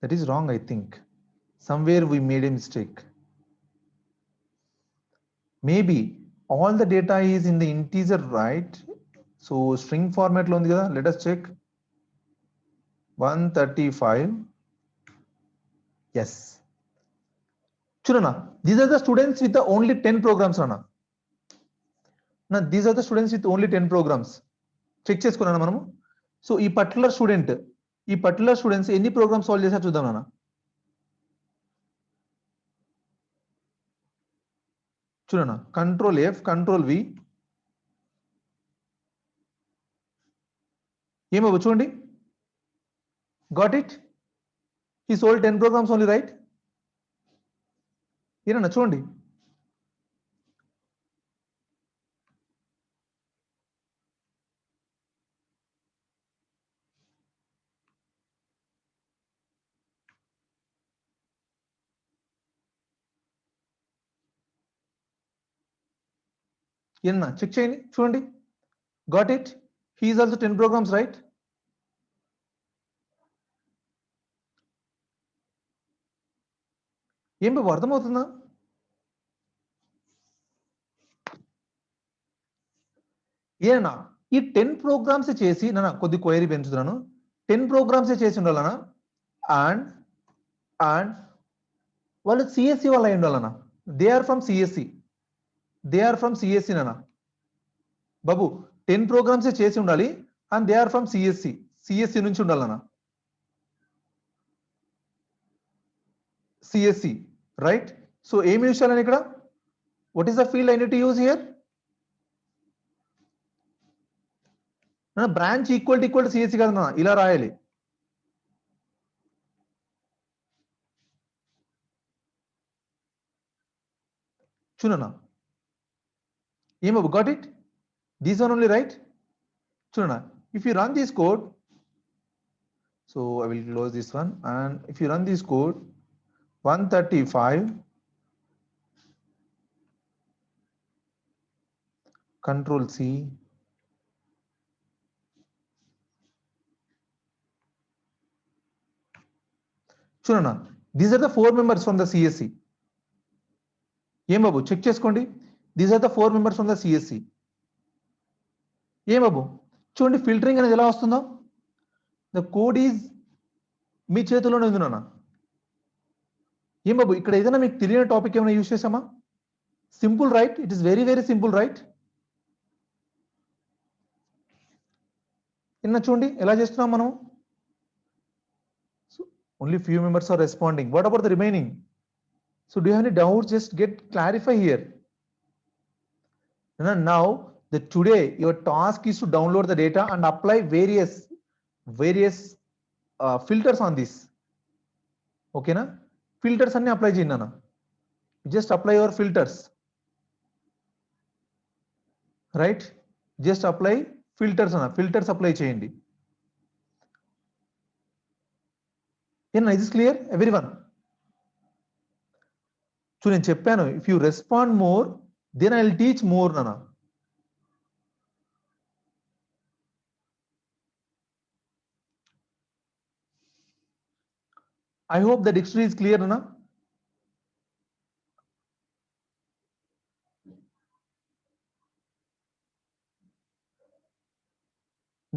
That is wrong, I think. Somewhere we made a mistake. Maybe all the data is in the integer, right? So string format lo undi kada. Let us check. 135. Yes. Chudana, these are the students with the only 10 programs, Rana. Now these are the students with only 10 programs. Check చేసుకున్నానా మనము. So ఈ particular students ఎన్ని programmes solve చేశారు చూద్దాం నాన్న. చూడన్నా, control F, control V. ఏమవు చూడండి. Got it? He sold 10 programs only, right? ఏనన్నా చూడండి. ఏనన్నా check చేయండి, చూడండి. Got it? He is also 10 programs, right? ఏం బాబు అర్థమవుతుందా? ఏనా ఈ 10 ప్రోగ్రామ్స్ చేసి నాన్న కొద్ది క్వైరీ పెంచుతున్నాను. 10 ప్రోగ్రామ్స్ చేసి ఉండాలనా, అండ్ వాళ్ళు సిఎస్సి వాళ్ళు అయి ఉండాలనా. దే ఆర్ ఫ్రమ్ సిఎస్సి నాన్న. బాబు 10 ప్రోగ్రామ్స్ చేసి ఉండాలి, and they are from CSC నుంచి ఉండాలనా. CSC, right? సో ఏమి యూజ్ చేయాలని ఇక్కడ? What is the field I need to use here? Branch equal to CSC కాదు నా, ఇలా రాయాలి. చూడన్నా, ఏమో got it? This one only, right? చూడన్నా, if you run this code, so I will close this one, and if you run this code 135 control C, చూడన్నా, these are the 4 members from the CSC. ఏం బాబు check చేసుకోండి. these are the 4 members from the CSC. ఏం బాబు చూడండి, filtering అనేది ఎలా వస్తుందో. The code is మీ చేతిలోనే ఉంది నాన్న. ఏం బాబు ఇక్కడ ఏదైనా మీకు తెలియని టాపిక్ ఏమైనా యూజ్ చేసామా? Simple, right? It is very very simple, right? నిన్న చూడండి ఎలా చేస్తున్నాం మనం. Only few members are responding. What about the remaining? So do you have any doubts? Just get clarify here. Now the today your task is to download the data and apply various filters on this. Okay na? Filters anni apply cheyandi na. Just apply your filters, right? Just apply filters ana. Filters apply cheyandi. Is this clear everyone? So నేను చెప్పాను, if you respond more, then I'll teach more nana. I hope the dictionary is clear nana.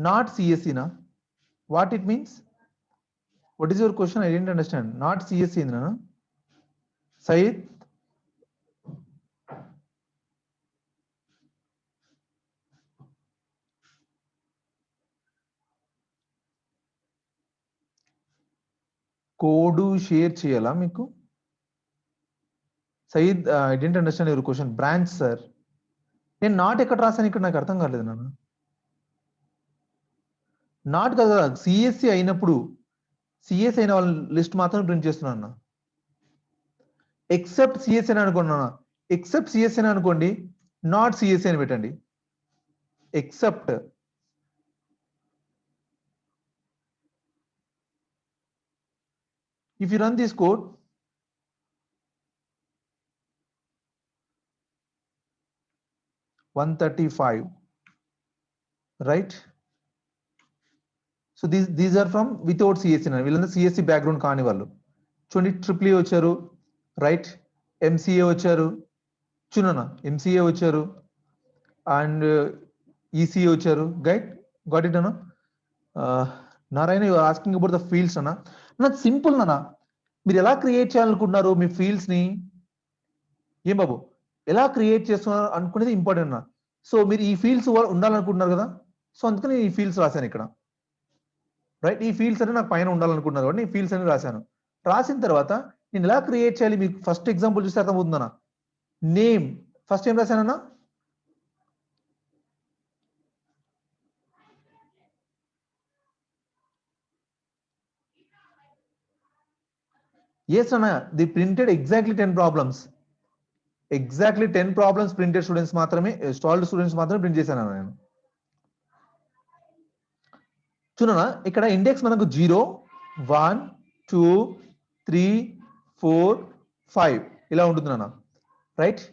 Not CSC na. What it means? What is your question? I didn't understand. Not CSC nana. Said, code share చేయాలా మీకు? Saeed, I don't understand your question. Branch sir, నేను not ఎక్కడ రాశాను ఇక్కడ? నాకు అర్థం కాలేదు నాన్న. నాట్ కదా, సిఎస్సి అయినప్పుడు సిఎస్సి అయిన వాళ్ళ లిస్ట్ మాత్రం ప్రింట్ చేస్తున్నాను అన్న. ఎక్సెప్ట్ సిఎస్సి అని అనుకోండి నాన్న. ఎక్సెప్ట్ సిఎస్సి అని అనుకోండి, నాట్ సిఎస్సి అని పెట్టండి. Except if you run this code, (135), right? So these are from without CSC వీళ్ళందరూ సిఎస్సి బ్యాక్గ్రౌండ్ కాని వాళ్ళు. చూడండి ట్రిపుల్ ఈ వచ్చారు, రైట్, ఎంసీఏ వచ్చారు, చూడన్నా ఎంసీఏ వచ్చారు అండ్ ఈసీఏ వచ్చారు. గాట్ ఇట్ అన్న. Narayana you are asking about the fields అన్న. నాకు సింపుల్ అన్న, మీరు ఎలా క్రియేట్ చేయాలనుకుంటున్నారు మీ ఫీల్డ్స్ ని, ఏం బాబు ఎలా క్రియేట్ చేస్తున్నారు అనుకునేది ఇంపార్టెంట్ అన్న. సో మీరు ఈ ఫీల్డ్స్ ఉండాలనుకుంటున్నారు కదా, సో అందుకని ఈ ఫీల్డ్స్ రాశాను ఇక్కడ, రైట్. ఈ ఫీల్డ్స్ అని నాకు పైన ఉండాలనుకుంటున్నారు కాబట్టి ఈ ఫీల్డ్స్ అని రాశాను. రాసిన తర్వాత నేను ఎలా క్రియేట్ చేయాలి మీకు ఫస్ట్ ఎగ్జాంపుల్ చూస్తే అర్థమవుతుందన్న. నేమ్ ఫస్ట్ ఏం రాశానన్నా, yes అన్న, the printed exactly 10 problems, exactly 10 problems printed students మాత్రమే, స్టాల్డ్ స్టూడెంట్స్ మాత్రమే ప్రింట్ చేశాను నేను. చూడనా ఇక్కడ ఇండెక్స్ మనకు 0 1 2 3 4 5 ఇలా ఉంటుంది అన్న, రైట్.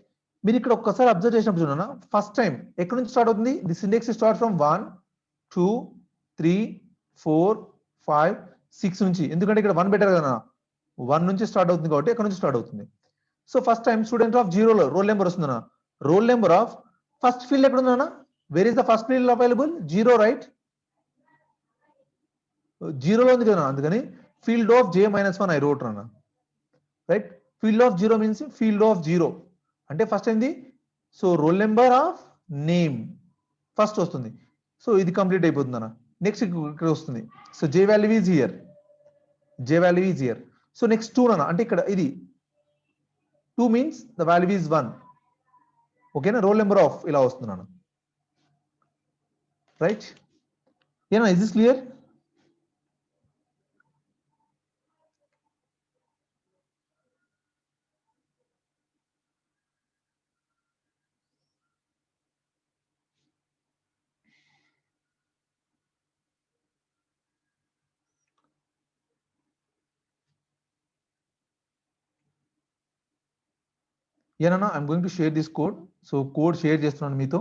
మీరు ఇక్కడ ఒక్కసారి అబ్జర్వ్ చేసినప్పుడు చూడనా, ఫస్ట్ టైం ఎక్కడ నుంచి స్టార్ట్ అవుతుంది, దిస్ ఇండెక్స్ స్టార్ట్ ఫ్రమ్ 1 2 3 4 5 6 నుంచి, ఎందుకంటే ఇక్కడ 1 బెటర్ కదా, 1 నుంచి స్టార్ట్ అవుతుంది కాబట్టి ఎక్కడ నుంచి స్టార్ట్ అవుతుంది. So first time student of 0లో రోల్ నెంబర్ వస్తుందన్న, roll number of first field ఎక్కడ ఉందన్న, where is the first field available, 0, right. 0లో ఉంది కదా, అందుకని field of J-1 I wrote అన్న, right. Field of 0 means field of 0 అంటే ఫస్ట్ ఏంది, so roll number of name first వస్తుంది. సో ఇది కంప్లీట్ అయిపోతుంది అన్న. నెక్స్ట్ ఇక్కడ వస్తుంది, so J value is here, J value is here. So next 2 అన్న, అంటే ఇక్కడ ఇది 2 మీన్స్ ద వాల్యూ ఈజ్ 1, ఓకేనా. రోల్ నెంబర్ ఆఫ్ ఇలా వస్తున్నాను, రైట్. ఏనా, ఇస్ దిస్ క్లియర్? ఏనా, I'm going to share this code. So code share చేస్తున్నాను మీతో,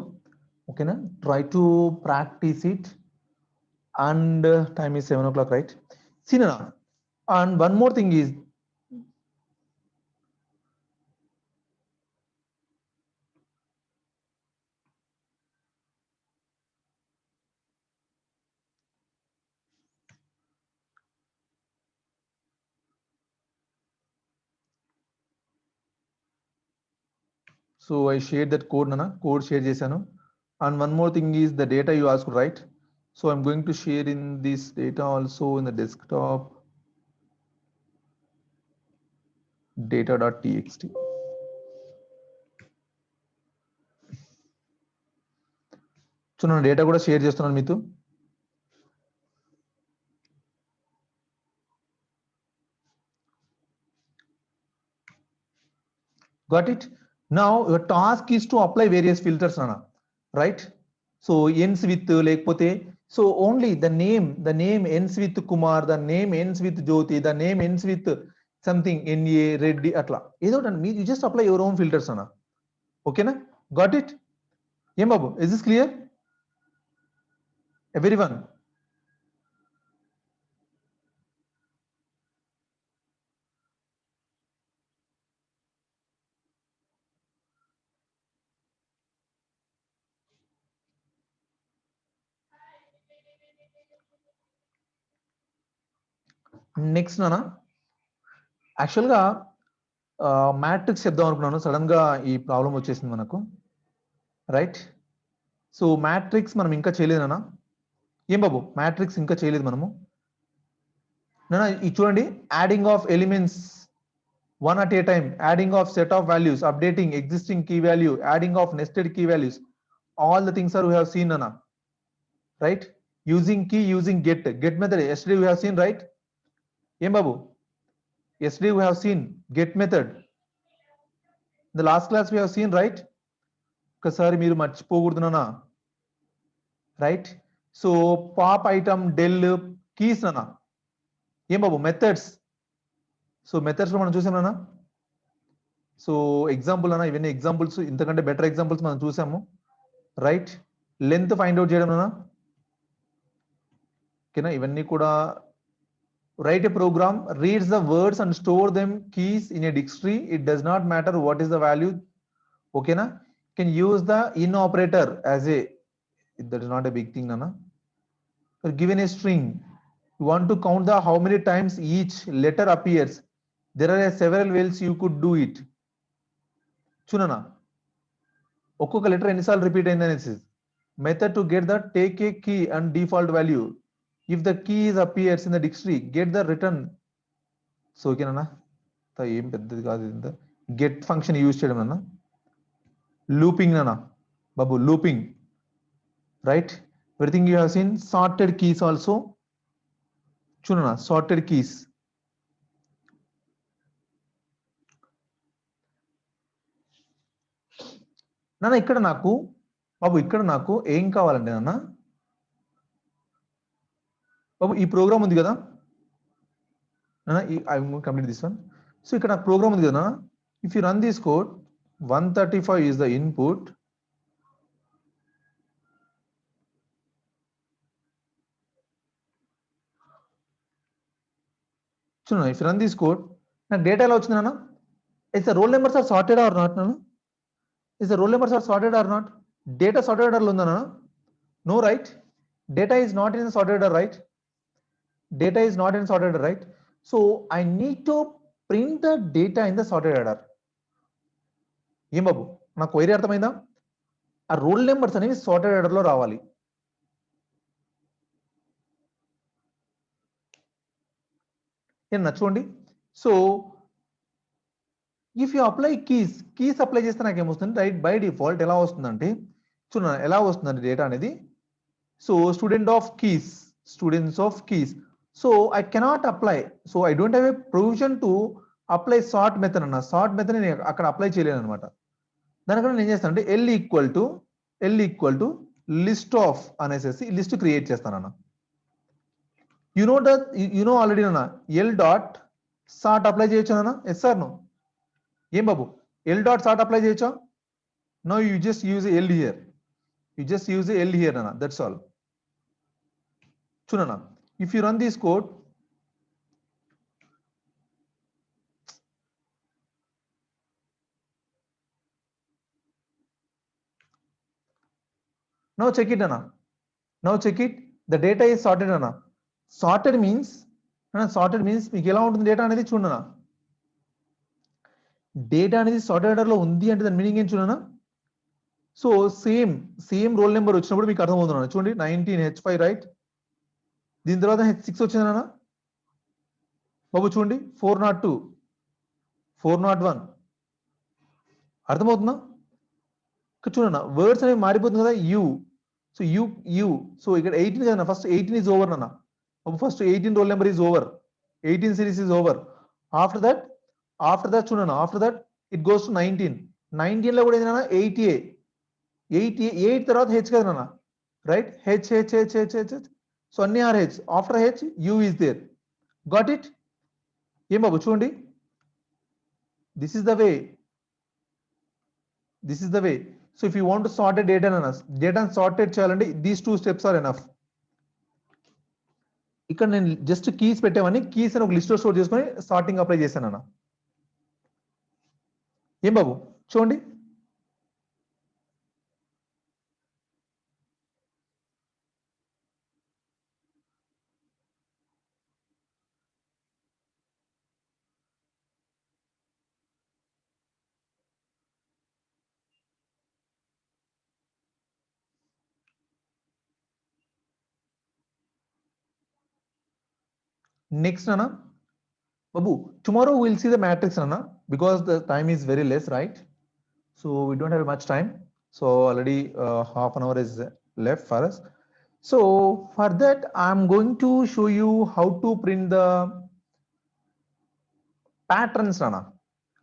ఓకేనా. Try to practice it and time is 7 o'clock, right. సీనా, and one more thing is, so I shared that code nana, code share chesanu. And one more thing is the data you asked, right? So I'm going to share in this data also in the desktop data.txt. So నా data కూడా share చేస్తున్నాను మీతో. Got it? Now your task is to apply various filters nana, right? So ends with lekapothe, so only the name ends with Kumar, the name ends with Jyoti, the name ends with something NA Reddy atla edo you just apply your own filters ana, okay na. Got it? Em babu, is this clear everyone? Next నానా, యాక్చువల్గా matrix చెప్దాం అనుకున్నాను, sudden గా ఈ problem వచ్చేసింది మనకు, right. So matrix మనం ఇంకా చేయలేదు నానా. ఏం బాబు, మ్యాట్రిక్స్ ఇంకా చేయలేదు మనము నానా. ఇది చూడండి, adding of elements one at a time, adding of set of values, updating existing key value, adding of nested key values, all the things are we have seen nana, right. Using key, using get method yesterday we have seen, right. Em babu, yesterday we have seen get method, the last class we have seen, right. ఒకసారి మీరు మర్చిపోకూడదు నానా, right. So pop item del keys నానా. ఏం బాబు, methods, so methods లో మనం చూసాం నానా. సో ఎగ్జాంపుల్ అన్న, ఇవన్నీ ఎగ్జాంపుల్స్, ఇంతకంటే బెటర్ ఎగ్జాంపుల్స్ మనం చూసాము, రైట్. లెంత్ ఫైండ్ అవుట్ చేయడం నానా, ఓకేనా, ఇవన్నీ కూడా write a program, reads the words and store them keys in a dictionary. It does not matter what is the value. ఓకేనా, can use the in operator as a, that is not a big thing, nana. Given a string, you want to count the how many times each letter appears. There are several ways you could do it. చూడనా, ఒక్కొక్క letter ఎన్నిసార్లు repeat అయిందనేసి. Method to get the take a key and default value. If the key is appears in the dictionary, get the return. So ఓకేనా, ఏం పెద్దది కాదు, ఇంత get function use చేయడం అన్న. లూపింగ్ అన్న బాబు, looping, right. Everything you have seen. Sorted keys also, చూడనా, సార్టెడ్ కీస్. నాన్న ఇక్కడ నాకు బాబు, ఇక్కడ నాకు ఏం కావాలండి నాన్న బాబు, ఈ ప్రోగ్రామ్ ఉంది కదా నాన్న, I complete this one. So ఇక్కడ నాకు ప్రోగ్రామ్ ఉంది కదా, if you run this code, 135 is the input. చూడండి, if you run this code, నాకు డేటా ఎలా వచ్చింది నాన్న? Is the roll numbers are sorted or not నాన్న? Is the roll numbers are sorted or not? Data sorted order లో ఉందా నాన్న? No, right? Data is not in the sorted order, right? Data is not in sorted order, right? So I need to print the data in the sorted order. ఏం బాబు, నాకు query అర్థమైందా? ఆ roll numbers అనేవి sorted order లో రావాలి. నేను నచ్చుకోండి. So if you apply keys apply చేస్తే నాకు ఏమొస్తుంది, రైట్, బై డిఫాల్ట్ ఎలా వస్తుందంటే, చూడండి ఎలా వస్తుందంటే డేటా అనేది. So students of keys. So I cannot apply, so I don't have a provision to apply sort method అన్న. సార్ట్ మెథడ్ నేను అక్కడ అప్లై చేయలేను అనమాట. దానికన్నా నేను చేస్తాను అంటే L equal to list of అనేసి లిస్ట్ క్రియేట్ చేస్తానన్న. యు నో ఆల్రెడీ అన్న, ఎల్ డాట్ సార్ట్ అప్లై చేయొచ్చు అన్న. Yes sir, no? ఏం బాబు, ఎల్ డాట్ సార్ట్ అప్లై చేయొచ్చా? No, you just use L here అన్న, దట్స్ ఆల్. చూడన్నా, if you run this code, now check it Anna. Now check it. The data is sorted Anna. Sorted means మీకు ఎలా ఉంటుంది data అనేది చూడనా. Data అనేది sorted order లో ఉంది అంటే దాని మీనింగ్ ఏం చూడనా. సో సేమ్ రోల్ నెంబర్ వచ్చినప్పుడు మీకు అర్థమవుతున్నా. చూడండి, 19H5, రైట్. దీని తర్వాత H6 వచ్చిందన్నా బాబు. చూడండి, 402, 401. అర్థమవుతుందా? చూడన్నా, వర్డ్స్ అనేవి మారిపోతుంది కదా. సో సో ఇక్కడ 18 కదా, ఫస్ట్ 18 is over నాన్న. First 18 roll number is over, 18 series is over. After that చూడన్నా, after that it goes to 19 లో కూడా ఏంటన్నా 8 తర్వాత హెచ్ కదా నాన్న, రైట్. హెచ్. సో అన్ని are H. After H U is there. Got it? ఏం బాబు చూడండి, this is the way. So if you want to sort a data sorted చేయాలంటే these 2 steps are enough. ఇక్కడ నేను జస్ట్ కీస్ పెట్టామని keys అని ఒక లిస్ట్ లో స్టోర్ చేసుకొని సార్టింగ్ అప్లై చేశాను అన్న. ఏం బాబు చూడండి, నెక్స్ట్ అన్న బాబు, tomorrow we'll see the matrix అన్న, because the time is very less, right? So we don't have much time. So already half an hour is left for us. So for that I'm going to show you how to print the patterns అన్న,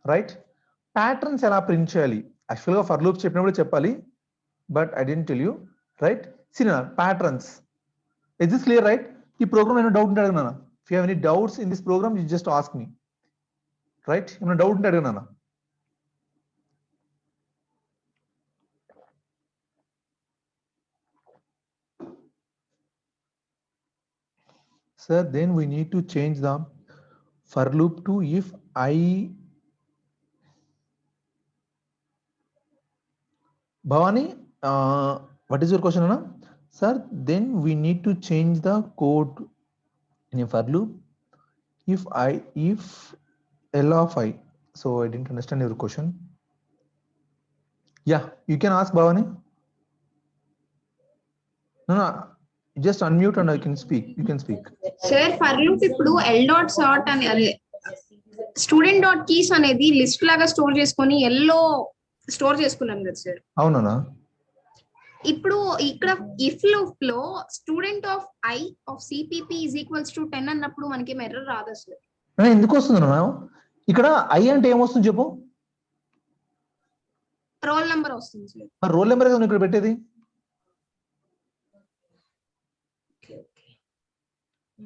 right. Patterns ఎలా print చేయాలి యాక్చువల్గా for loop చెప్పినప్పుడు చెప్పాలి, but I didn't tell you, right. సీనా patterns, is this clear, right? ఈ program ఏమైనా doubt ఉంటే అడగనా. If you have any doubts in this program you just ask me, right. ఏమైనా డౌట్ ఉంటే అడగనా. sir, then we need to change the for loop to if I. Bhavani, what is your question, Anna? Sir, then we need to change the code in a for loop if L of I. So I didn't understand your question. Yeah, you can ask, Bhavani. No, just unmute and I can speak. You can speak. Sir for loop ఇప్పుడు L dot sort అని అదే student dot keys అనేది list లాగా store చేసుకొని yellow store చేసుకున్నాం కదా sir. అవునా? ఇప్పుడు ఇక్కడ ఇఫ్ లూప్ లో student of I of CPP is equals to 10 అన్నప్పుడు మనకి ఎర్రర్ రాదా సార్? ఎందుకు వస్తుంది అన్న? ఇక్కడ ఐ అంటే ఏమొస్తుంది చెప్పు? రోల్ నెంబర్ వస్తుంది సార్. మరి రోల్ నెంబర్ కదా ఇక్కడ పెట్టేది.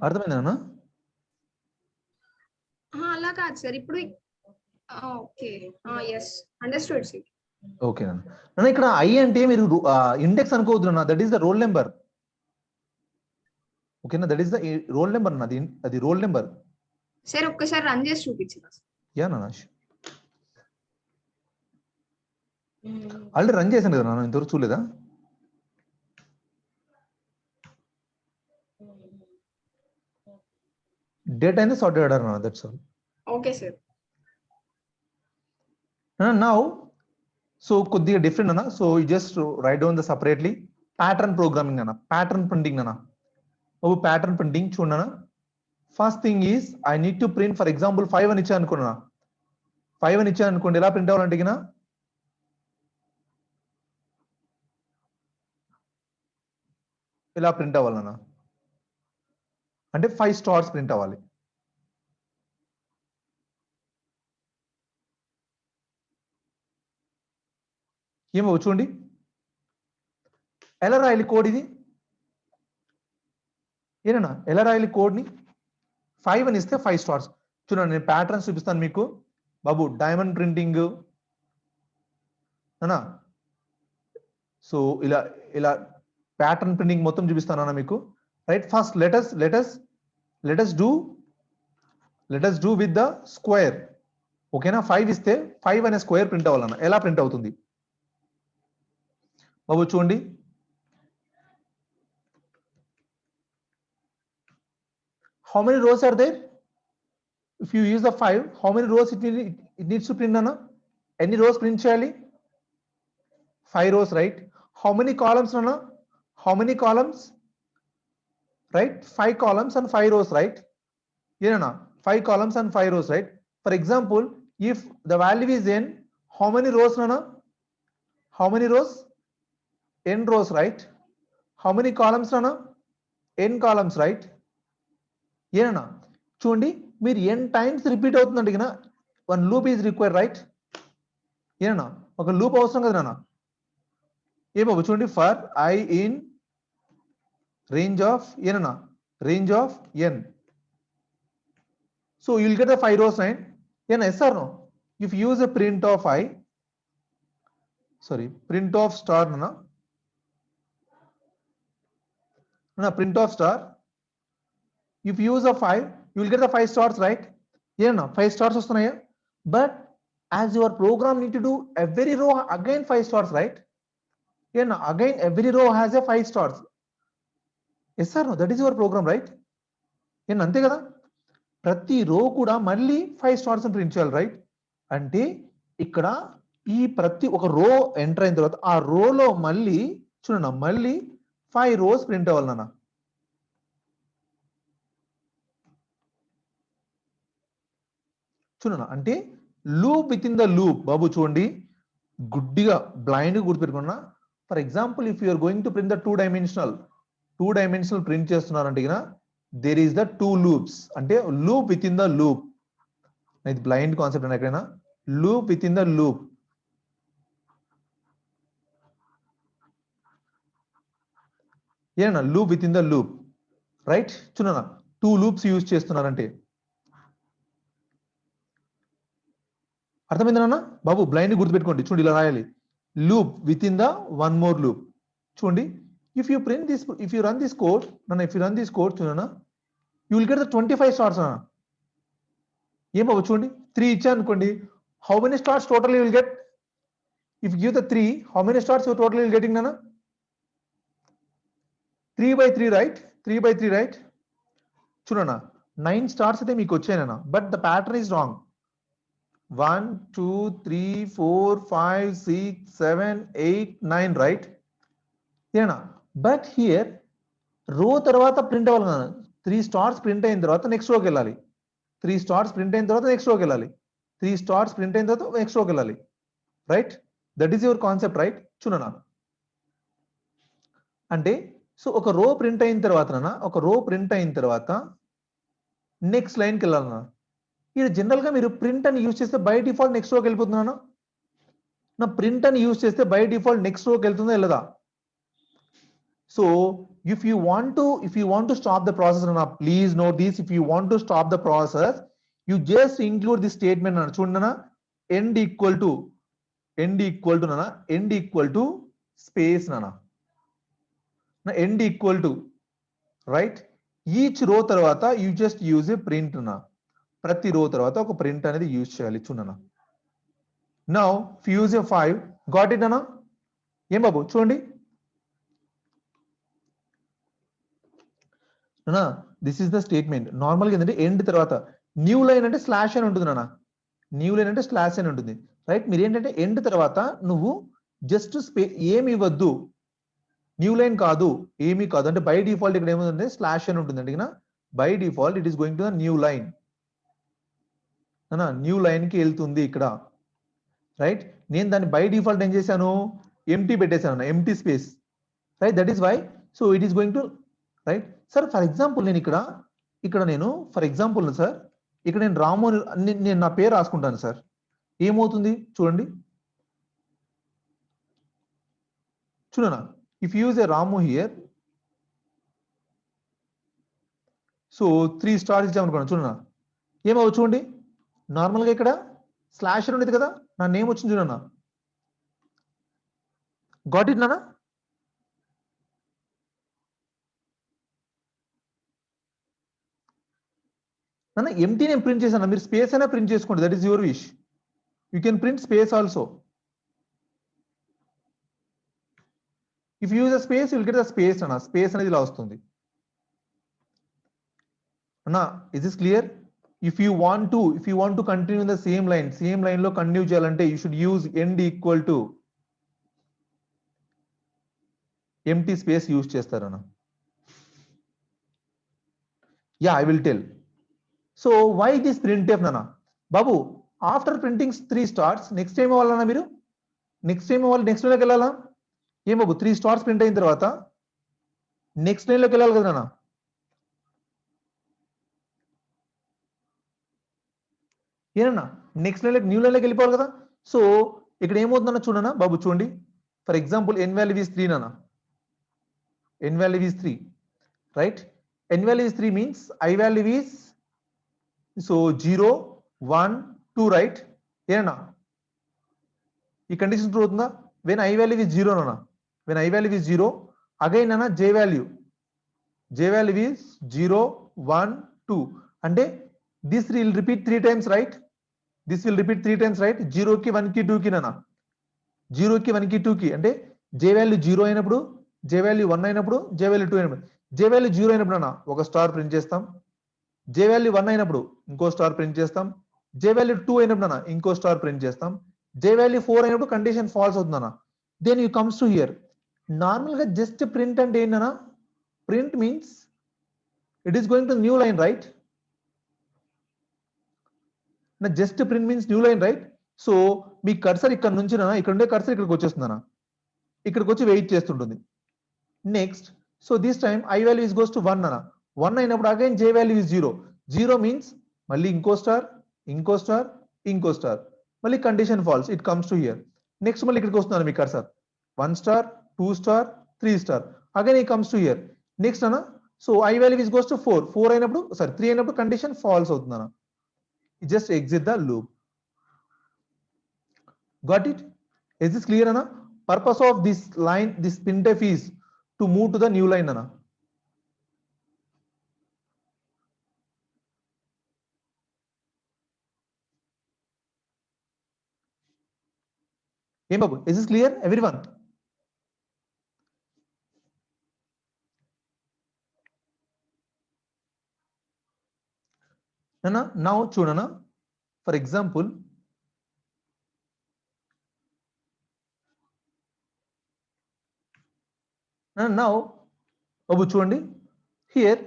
అర్థమైందా? అలా కాదు సార్. ఇప్పుడు okay yes understood sir. Okay అన్న. ఇక్కడ ఐ అంటే మీరు ఇండెక్స్ అనుకోవద్దు అన్న, that is the roll number. ఓకేనా? That is the roll number అన్న, అది రోల్ నెంబర్. సార్ ఒక్కసారి రన్ చేసి చూపించరా? యా నాన్న, ఆల్రెడీ రన్ చేశాను కదా నాన్న, ఇంతవరకు చూడలేదా? డేటా అనేది సార్టెడ్ ఆర్డర్ అన్న, that's all. Okay sir. Now so కొద్దిగా డిఫరెంట్ అన్న. So you just right down the separately pattern programming అన్న, ప్యాటర్న్ ప్రింటింగ్ అన్న. ఓ ప్యాటర్న్ ప్రింటింగ్ చూడన్నా. First thing is I need to print for example 5 అని ఇచ్చాను అనుకున్నా. 5 అని ఇచ్చాను అనుకోండి, ఎలా ప్రింట్ అవ్వాలంటే ఇలా ప్రింట్ అవ్వాలన్నా, అంటే 5 స్టార్స్ ప్రింట్ అవ్వాలి. ఏమో చూడండి, ఎలా రాయాలి కోడ్ ఇది? ఏనా ఎలా రాయాలి కోడ్ ని? 5 అని ఇస్తే 5 స్టార్స్. చూడండి, నేను ప్యాటర్న్స్ చూపిస్తాను మీకు బాబు. డైమండ్ ప్రింటింగ్ అనా, సో ఇలా ఇలా ప్యాటర్న్ ప్రింటింగ్ మొత్తం చూపిస్తాను అన్న మీకు. Right, first let us do with the square. ఓకేనా? 5 ఇస్తే 5 అనే స్క్వేర్ ప్రింట్ అవ్వాలన్న. ఎలా ప్రింట్ అవుతుంది బాబు చూడండి. How many rows are there? If you use the 5, how many rows it needs to print Anna? Any rows print cheyali? 5 rows, right? How many columns Anna? How many columns? Right? 5 columns and 5 rows, right? Yeah, 5 columns and 5 rows, right? For example, if the value is n, how many rows Anna? How many rows? N rows, right? How many columns Anna? N columns, right? ఏనా చూడండి, మీరు n టైమ్స్ repeat అవుతుందంటే కదా, 1 loop is required, right? ఏనా ఒక loop అవసరం కదా నాన్న. ఏ బాబు చూడండి, for I in range of ఏనా range of n. So you will get the 5 rows, right? ఏనా yes or no? If use a print of I, sorry print of star నాన్న, print of star. If you use a 5, you will get the 5 stars, right? Yeah, no, 5 stars vastunaya. But as your program need to do every row again 5 stars, right? Yeah, no, again every row has a 5 stars. Yes sir, no, that is your program, right? Yeah, ante kada. ప్రతి రో కూడా మళ్ళీ 5 stars print చేయాలి, right? అంటే ఇక్కడ ఈ ప్రతి ఒక రో ఎంటర్ అయిన తర్వాత ఆ రోలో మళ్ళీ చూడన్నా, మళ్ళీ 5 rows ప్రింట్ అవ్వాలి నాన్న. చూడన్నా, అంటే loop within the loop బాబు. చూడండి, గుడ్డిగా బ్లైండ్ గుర్తుపెట్టుకున్నా. For example, if you're going to print the 2 dimensional print చేస్తున్నారంటే దేర్ ఈస్ ద 2 loops, అంటే loop within the loop. ఇది బ్లైండ్ కాన్సెప్ట్ అని ఎక్కడైనా loop within the loop. ఏనా loop within the loop, right? చూడన్నా, 2 loops use చేస్తున్నారంటే అర్థమైంది నాన్న బాబు. బ్లైండ్ గుర్తుపెట్టుకోండి. చూడండి, ఇలా రాయాలి, loop within the 1 more loop. చూడండి, if you run this code, చూడన్నా, you will get the 25 stars అన్న. ఏం బాబు చూడండి 3 ఇచ్చా అనుకోండి, how many stars totally you will get? If you give the 3, how many stars you totally will getting nana? 3 by 3, right? 3 by 3, right? చూడన్నా 9 stars అయితే మీకు వచ్చాయన, but the pattern is wrong. 1 2 3 4 5 6 7 8 9, right? ఏనా, బట్ హియర్ రో తర్వాత print అవ్వాలి కదా, 3 stars print అయిన తర్వాత నెక్స్ట్ రోకి వెళ్ళాలి, 3 స్టార్స్ ప్రింట్ అయిన తర్వాత నెక్స్ట్ రోకి వెళ్ళాలి, 3 స్టార్స్ ప్రింట్ అయిన తర్వాత నెక్స్ట్ రోకి వెళ్ళాలి, right? That is your concept, right? చూడన్నా అంటే సో ఒక రో ప్రింట్ అయిన తర్వాత ఒక రో ప్రింట్ అయిన తర్వాత నెక్స్ట్ లైన్కి వెళ్ళాలన్నా. ఇది జనరల్గా మీరు ప్రింట్ అని యూజ్ చేస్తే బై డిఫాల్ట్ నెక్స్ట్ రోకి వెళ్ళిపోతున్నాను. నా ప్రింట్ అని యూజ్ చేస్తే బై డిఫాల్ట్ నెక్స్ట్ రోకి వెళ్తుందా వెళ్ళదా? So if you want to stop the process, now please note this, if you want to stop the process, you just include this statement అన్న. చూడన్నా end equal to నానా, end equal to space నానా, end equal to, రైట్? Each row తర్వాత you just use a print నా, ప్రతి రో తర్వాత ఒక ప్రింట్ అనేది యూజ్ చేయాలి. చూడన్నా now fuse A 5, got it అన్నా? ఏం బాబు చూడండి, దిస్ ఇస్ ద స్టేట్మెంట్. నార్మల్గా ఏంటంటే ఎండ్ తర్వాత న్యూ లైన్ అంటే స్లాష్ అని ఉంటుంది నాన్న, న్యూ లైన్ అంటే స్లాష్ అని ఉంటుంది, రైట్? మీరు ఏంటంటే ఎండ్ తర్వాత నువ్వు జస్ట్ ఏమి ఇవ్వద్దు, న్యూ లైన్ కాదు, ఏమీ కాదు, అంటే బై డిఫాల్ట్ ఇక్కడ ఏముందంటే స్లాష్ అని ఉంటుంది అంటే by default it is going to the new line, new line కి వెళ్తుంది ఇక్కడ, రైట్? నేను దాన్ని బై డిఫాల్ట్ ఏం చేశాను, ఎంటీ పెట్టేశాను, empty space, right? That is why, so it is going to, right? Sir for example నేను నేను ఫర్ ఎగ్జాంపుల్ సార్ ఇక్కడ నేను రాము నేను నా పేరు రాసుకుంటాను సార్, ఏమవుతుంది చూడండి, చూడనా ఇఫ్ యూజ్ ఏ రాము హియర్, సో 3 స్టార్స్ ఇచ్చామనుకోండి, చూడనా ఏమవు చూడండి, నార్మల్గా ఇక్కడ స్లాష్ ఉండేది కదా, నా నేమ్ వచ్చింది చూడన్నా, గాట్ ఇట్ నానా? నాన్న ఎంటీ నేను ప్రింట్ చేశాను, మీరు స్పేస్ అయినా ప్రింట్ చేసుకోండి, that is your wish, you can print space also. If you use a space you will get the space అన్న, స్పేస్ అనేది ఇలా వస్తుంది అన్న. Is this clear? If you want to continue the same line లో continue చేయాలంటే you should use end equal to empty space use చేస్తారన్న. Yeah I will tell. So why this printf నానా బాబు? After printing 3 stars next time అవ్వాలన్నా, మీరు next time అవ్వాలి, next లైన్లోకి వెళ్ళాలా? ఏం బాబు 3 స్టార్స్ ప్రింట్ అయిన తర్వాత నెక్స్ట్ లైన్లోకి వెళ్ళాలి కదా నాన్న? ఏనన్నా నెక్స్ట్ లైన్లోకి న్యూ లైన్లోకి వెళ్ళిపోవాలి కదా. సో ఇక్కడ ఏమవుతుందన్న చూడనా బాబు, చూడండి for example n value is 3 నాన్న, n value is 3, right? n value is 3 means i value is so 0 1 2, right? ఏనా ఈ కండిషన్ ట్రూ అవుతుందా? వెన్ i value is 0 నాన్న, when i value is 0 again నాన్న j value is 0 1 2, అంటే this will repeat 3 times, right? This will repeat 3 times, right? 0 కి 1 కి 2 కి నాన్న, 0 కి 1 కి 2 కి, అంటే j value 0 అయినప్పుడు, j value 1 అయినప్పుడు, j value 2 అయినప్పుడు, j value 0 అయినప్పుడు నాన్న ఒక స్టార్ ప్రింట్ చేస్తాం, j value 1 అయినప్పుడు ఇంకో స్టార్ ప్రింట్ చేస్తాం, j value 2 అయినప్పుడు నాన్న ఇంకో స్టార్ ప్రింట్ చేస్తాం, j value 4 అయినప్పుడు కండిషన్ ఫాల్స్ అవుతుంది నాన్న. Then you comes to here. Normal గా జస్ట్ ప్రింట్ అంటే ఏంటన్నా, print means it is going to new line, right? Just print means new line, right? So మీ కర్సర్ ఇక్కడ నుంచి నాన్న, ఇక్కడ ఉండే కర్సర్ ఇక్కడికి వచ్చేస్తుందన్నా, ఇక్కడికి వచ్చి వెయిట్ చేస్తుంటుంది. Next so this time i value is goes to 1 అన్న, 1 అయినప్పుడు again j value is 0, 0 means మళ్ళీ ఇంకో స్టార్, ఇంకో స్టార్, ఇంకో స్టార్, మళ్ళీ condition false, it comes to here. Next మళ్ళీ ఇక్కడికి వస్తున్నాను మీ cursor, 1 star 2 star 3 star, again it comes to here. Next అన్న so i value is goes to 4 అయినప్పుడు, సారీ 3 అయినప్పుడు కండిషన్ ఫాల్స్ అవుతుంది అన్న. Just exit the loop. Got it? Is this clear అన్న? Purpose of this line, this printf is to move to the new line అన్న. ఏం బాబు, is this clear everyone? Now చూడనా, for example now బాబు చూడండి, here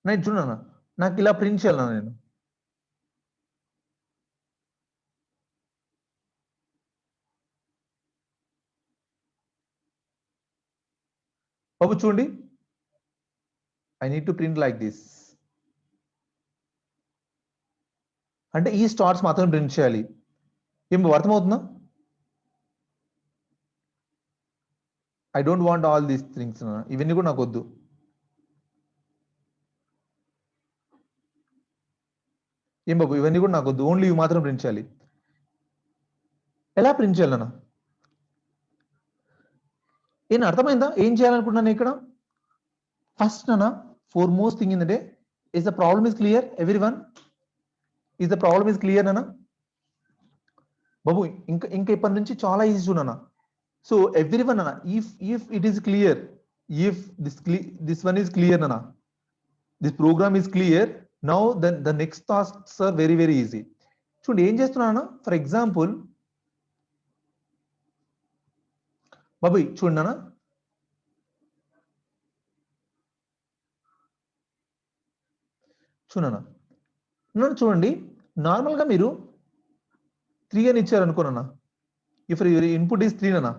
నేను చూడనా, నాకు ఇలా ప్రింట్ చేయాలన్నా నేను. బాబు చూడండి, I need to print like this. అంటే ఈ స్టార్స్ మాత్రం ప్రింట్ చేయాలి. ఏం అర్థమవుతుందా? I don't want all these things, ఇవన్నీ కూడా నాకు వద్దు. ఏం బాబు, ఇవన్నీ కూడా నాకు వద్దు, ఓన్లీ ఇవి మాత్రం ప్రింట్ చేయాలి. ఎలా ప్రింట్ చేయాలన్నా? ఏం అర్థమైందా ఏం చేయాలనుకుంటున్నాను ఇక్కడ? ఫస్ట్ నాన్న, foremost thing in the day is the problem is clear everyone? Is the problem is clear నాన్న? బాబు ఇంకా ఇప్పటి నుంచి చాలా ఈజీ చూడనా. సో ఎవ్రీవన్ అన్న, if it is clear, if this one is clear nana, this program is clear, now then the next tasks are very very easy. చూడండి ఏం చేస్తున్నాను, ఫర్ ఎగ్జాంపుల్ బాబు చూడండి నాన్న, చూడండి నార్మల్ గా మీరు 3 అని ఇచ్చారు అనుకోనన్నా, ఇఫ్ యువర్ ఇన్పుట్ ఈస్ 3 అన్న,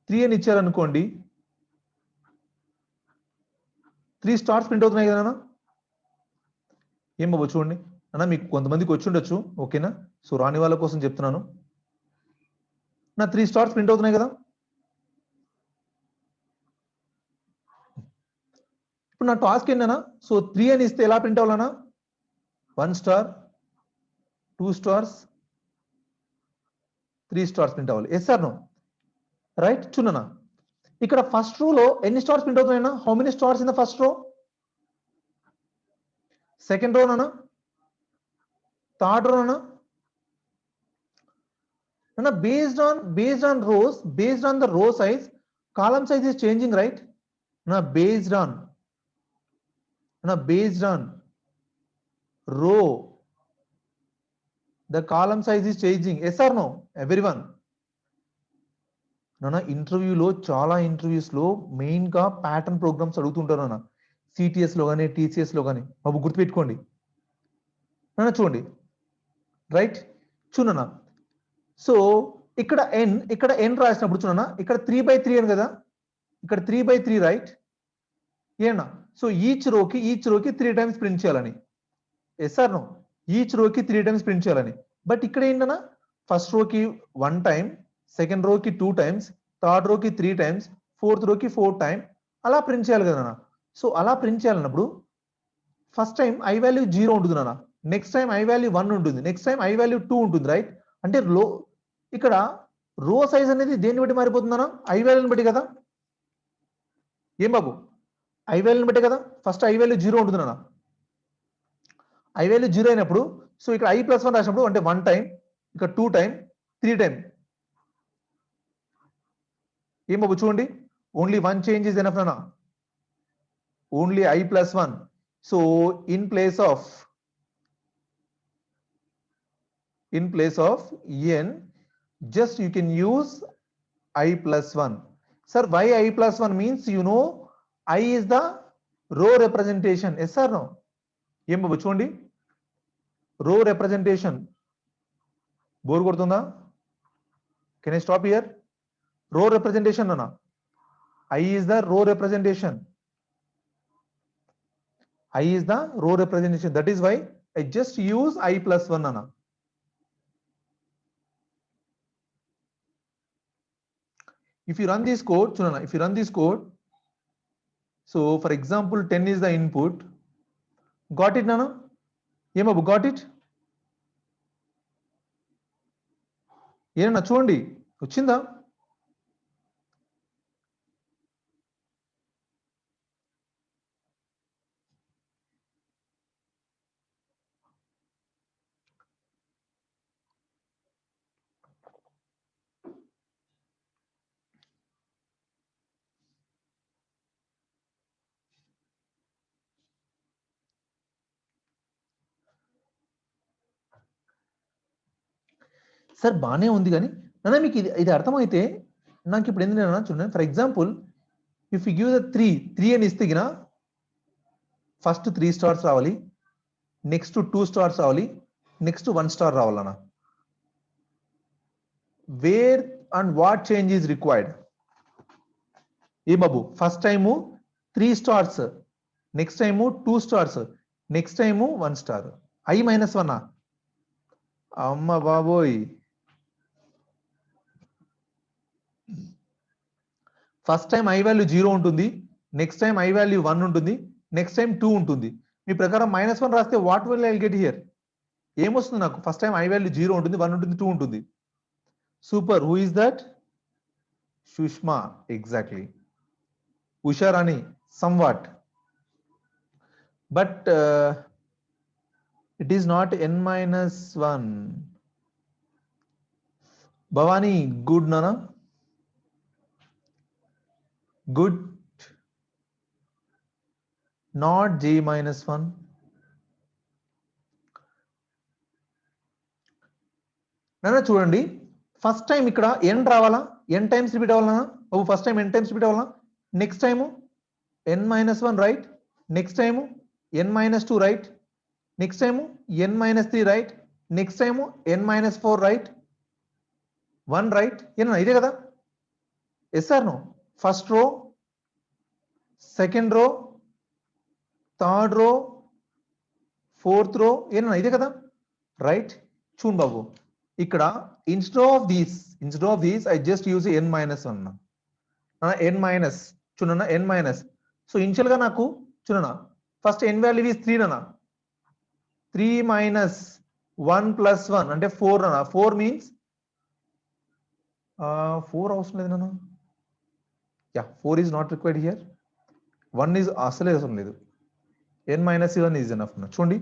3 అని ఇచ్చారు అనుకోండి, 3 స్టార్స్ ప్రింట్ అవుతున్నాయి కదా. ఏం బాబు చూడండి అన్న, మీకు కొంతమందికి వచ్చి ఉండొచ్చు, ఓకేనా? సో రాని వాళ్ళ కోసం చెప్తున్నాను. నా 3 స్టార్స్ ప్రింట్ అవుతున్నాయి కదా. ఇప్పుడు నా టాస్క్ ఏంటన్నా, సో 3 అని ఇస్తే ఎలా ప్రింట్ అవ్వాలన్నా, 1 స్టార్, 2 స్టార్స్, 3 స్టార్స్ ప్రింట్ అవ్వాలి. Yes sir no? రైట్. చూడన్నా ఇక్కడ ఫస్ట్ రోలో ఎన్ని స్టార్స్ ప్రింట్ అవుతున్నాయన్నా? How many stars in the first row? Second row నానా? థర్డ్ రో నానా? based on rows, based on the row size, column size is changing, right? Based on row, the column size is changing. Yes or no everyone? ఇంటర్వ్యూలో చాలా interviews లో main గా pattern programmes అడుగుతుంటారు అన్న, CTS లో కానీ TCS లో కానీ. బాబు గుర్తుపెట్టుకోండి చూడండి, రైట్. చూడన్నా, సో ఇక్కడ ఎన్ రాసినప్పుడు చూడన్నా, ఇక్కడ 3/3 అని కదా, ఇక్కడ 3/3 రైట్ ఏనా? సో ఈచ్ రోకి 3 టైమ్స్ ప్రింట్ చేయాలని. Yes or no? ఈచ్ రోకి 3 టైమ్స్ ప్రింట్ చేయాలని. బట్ ఇక్కడ ఏంటన్నా, ఫస్ట్ రోకి 1 టైం, సెకండ్ రోకి 2 టైమ్స్, థర్డ్ రోకి 3 టైమ్స్, ఫోర్త్ రోకి 4 టైం, అలా ప్రింట్ చేయాలి కదా. సో అలా ప్రింట్ చేయాలన్నప్పుడు ఫస్ట్ టైం ఐ వాల్యూ 0 ఉంటుంది నాన్న, నెక్స్ట్ టైం ఐ వాల్యూ 1 ఉంటుంది, నెక్స్ట్ టైం ఐ వాల్యూ 2 ఉంటుంది, రైట్? అంటే ఇక్కడ రో సైజ్ అనేది దేన్ని బట్టి మారిపోతుందన్నా? ఐ వాల్యూని బట్టి కదా. ఏం బాబు, ఐ వాల్యూని బట్టి కదా. ఫస్ట్ ఐ వాల్యూ 0 ఉంటుంది నాన్న, ఐ వాల్యూ 0 అయినప్పుడు సో ఇక్కడ i+1 రాసినప్పుడు అంటే 1 టైం, ఇక్కడ 2 టైం, 3 టైం. ఏం బాబు చూడండి, ఓన్లీ 1 చేంజ్ ఇస్ ఎనఫ్ నాన్న, only i+1. So in place of n, just you can use i+1. Sir, why i+1 means, I is the row representation. Yes or no? ఏం బాబు చూడండి, row representation. Bore కొడుతుందా? Can I stop here? Row representation అన్న, I is the row representation. I is the row representation. That is why I just use i+1 anna. If you run this code, so for example 10 is the input. Got it nana? Yemabu got it? ఏనా చూడండి వచ్చిందా? Sir బానే ఉంది కానీ నాన్న మీకు ఇది అర్థమైతే నాకు ఇప్పుడు ఎందుకు చూడండి, for example if you give the 3 అని ఇస్తే గిన ఫస్ట్ 3 స్టార్స్ రావాలి, నెక్స్ట్ 2 స్టార్స్ రావాలి, నెక్స్ట్ 1 స్టార్ రావాలన్నా. Where and what change is required? ఏ బాబు, first time 3 stars, next time 2 stars, next time 1 star. I-1 అమ్మ బాబోయ్. ఫస్ట్ టైం ఐ వాల్యూ 0 ఉంటుంది, నెక్స్ట్ టైం ఐ వాల్యూ 1 ఉంటుంది, నెక్స్ట్ టైం 2 ఉంటుంది. మీ ప్రకారం -1 రాస్తే what will I get here? ఏమొస్తుంది నాకు? ఫస్ట్ టైం ఐ వాల్యూ 0 ఉంటుంది, 1 ఉంటుంది, 2 ఉంటుంది. Super. Who is that? Sushma. Exactly. Usharani somewhat, but it is not n-1. Bhavani, good nana? Good. Not j-1. నాన్న చూడండి, ఫస్ట్ టైం ఇక్కడ n రావాలా? n టైమ్స్ రిపీట్ అవ్వాలనా? ఓ ఫస్ట్ టైం n టైమ్స్ రిపీట్ అవ్వాలా? Next time n-1 right, next time n-2 right, next time n-3 right, next time n-4 right, 1 right. ఏనా ఇదే కదా? Yes or no? First row, second row, third row, fourth row, ఏనా ఇదే కదా? Right. చూడు బాబు, ఇక్కడ instead of these I just use n-1 n- చూడన్నా n-. సో ఇనిషియల్ గా నాకు చూడన్నా ఫస్ట్ n వాల్యూ ఈస్ 3 అన్న, 3 minus 1 plus 1 అంటే 4 అన్న. 4 మీన్స్ 4 అవసరం లేదు నాన్న. Yeah, 4 is not required here. 1 is అసలే అవసరం లేదు. n-1 ఈజ్ ఎనఫ్ అన్న. చూడండి,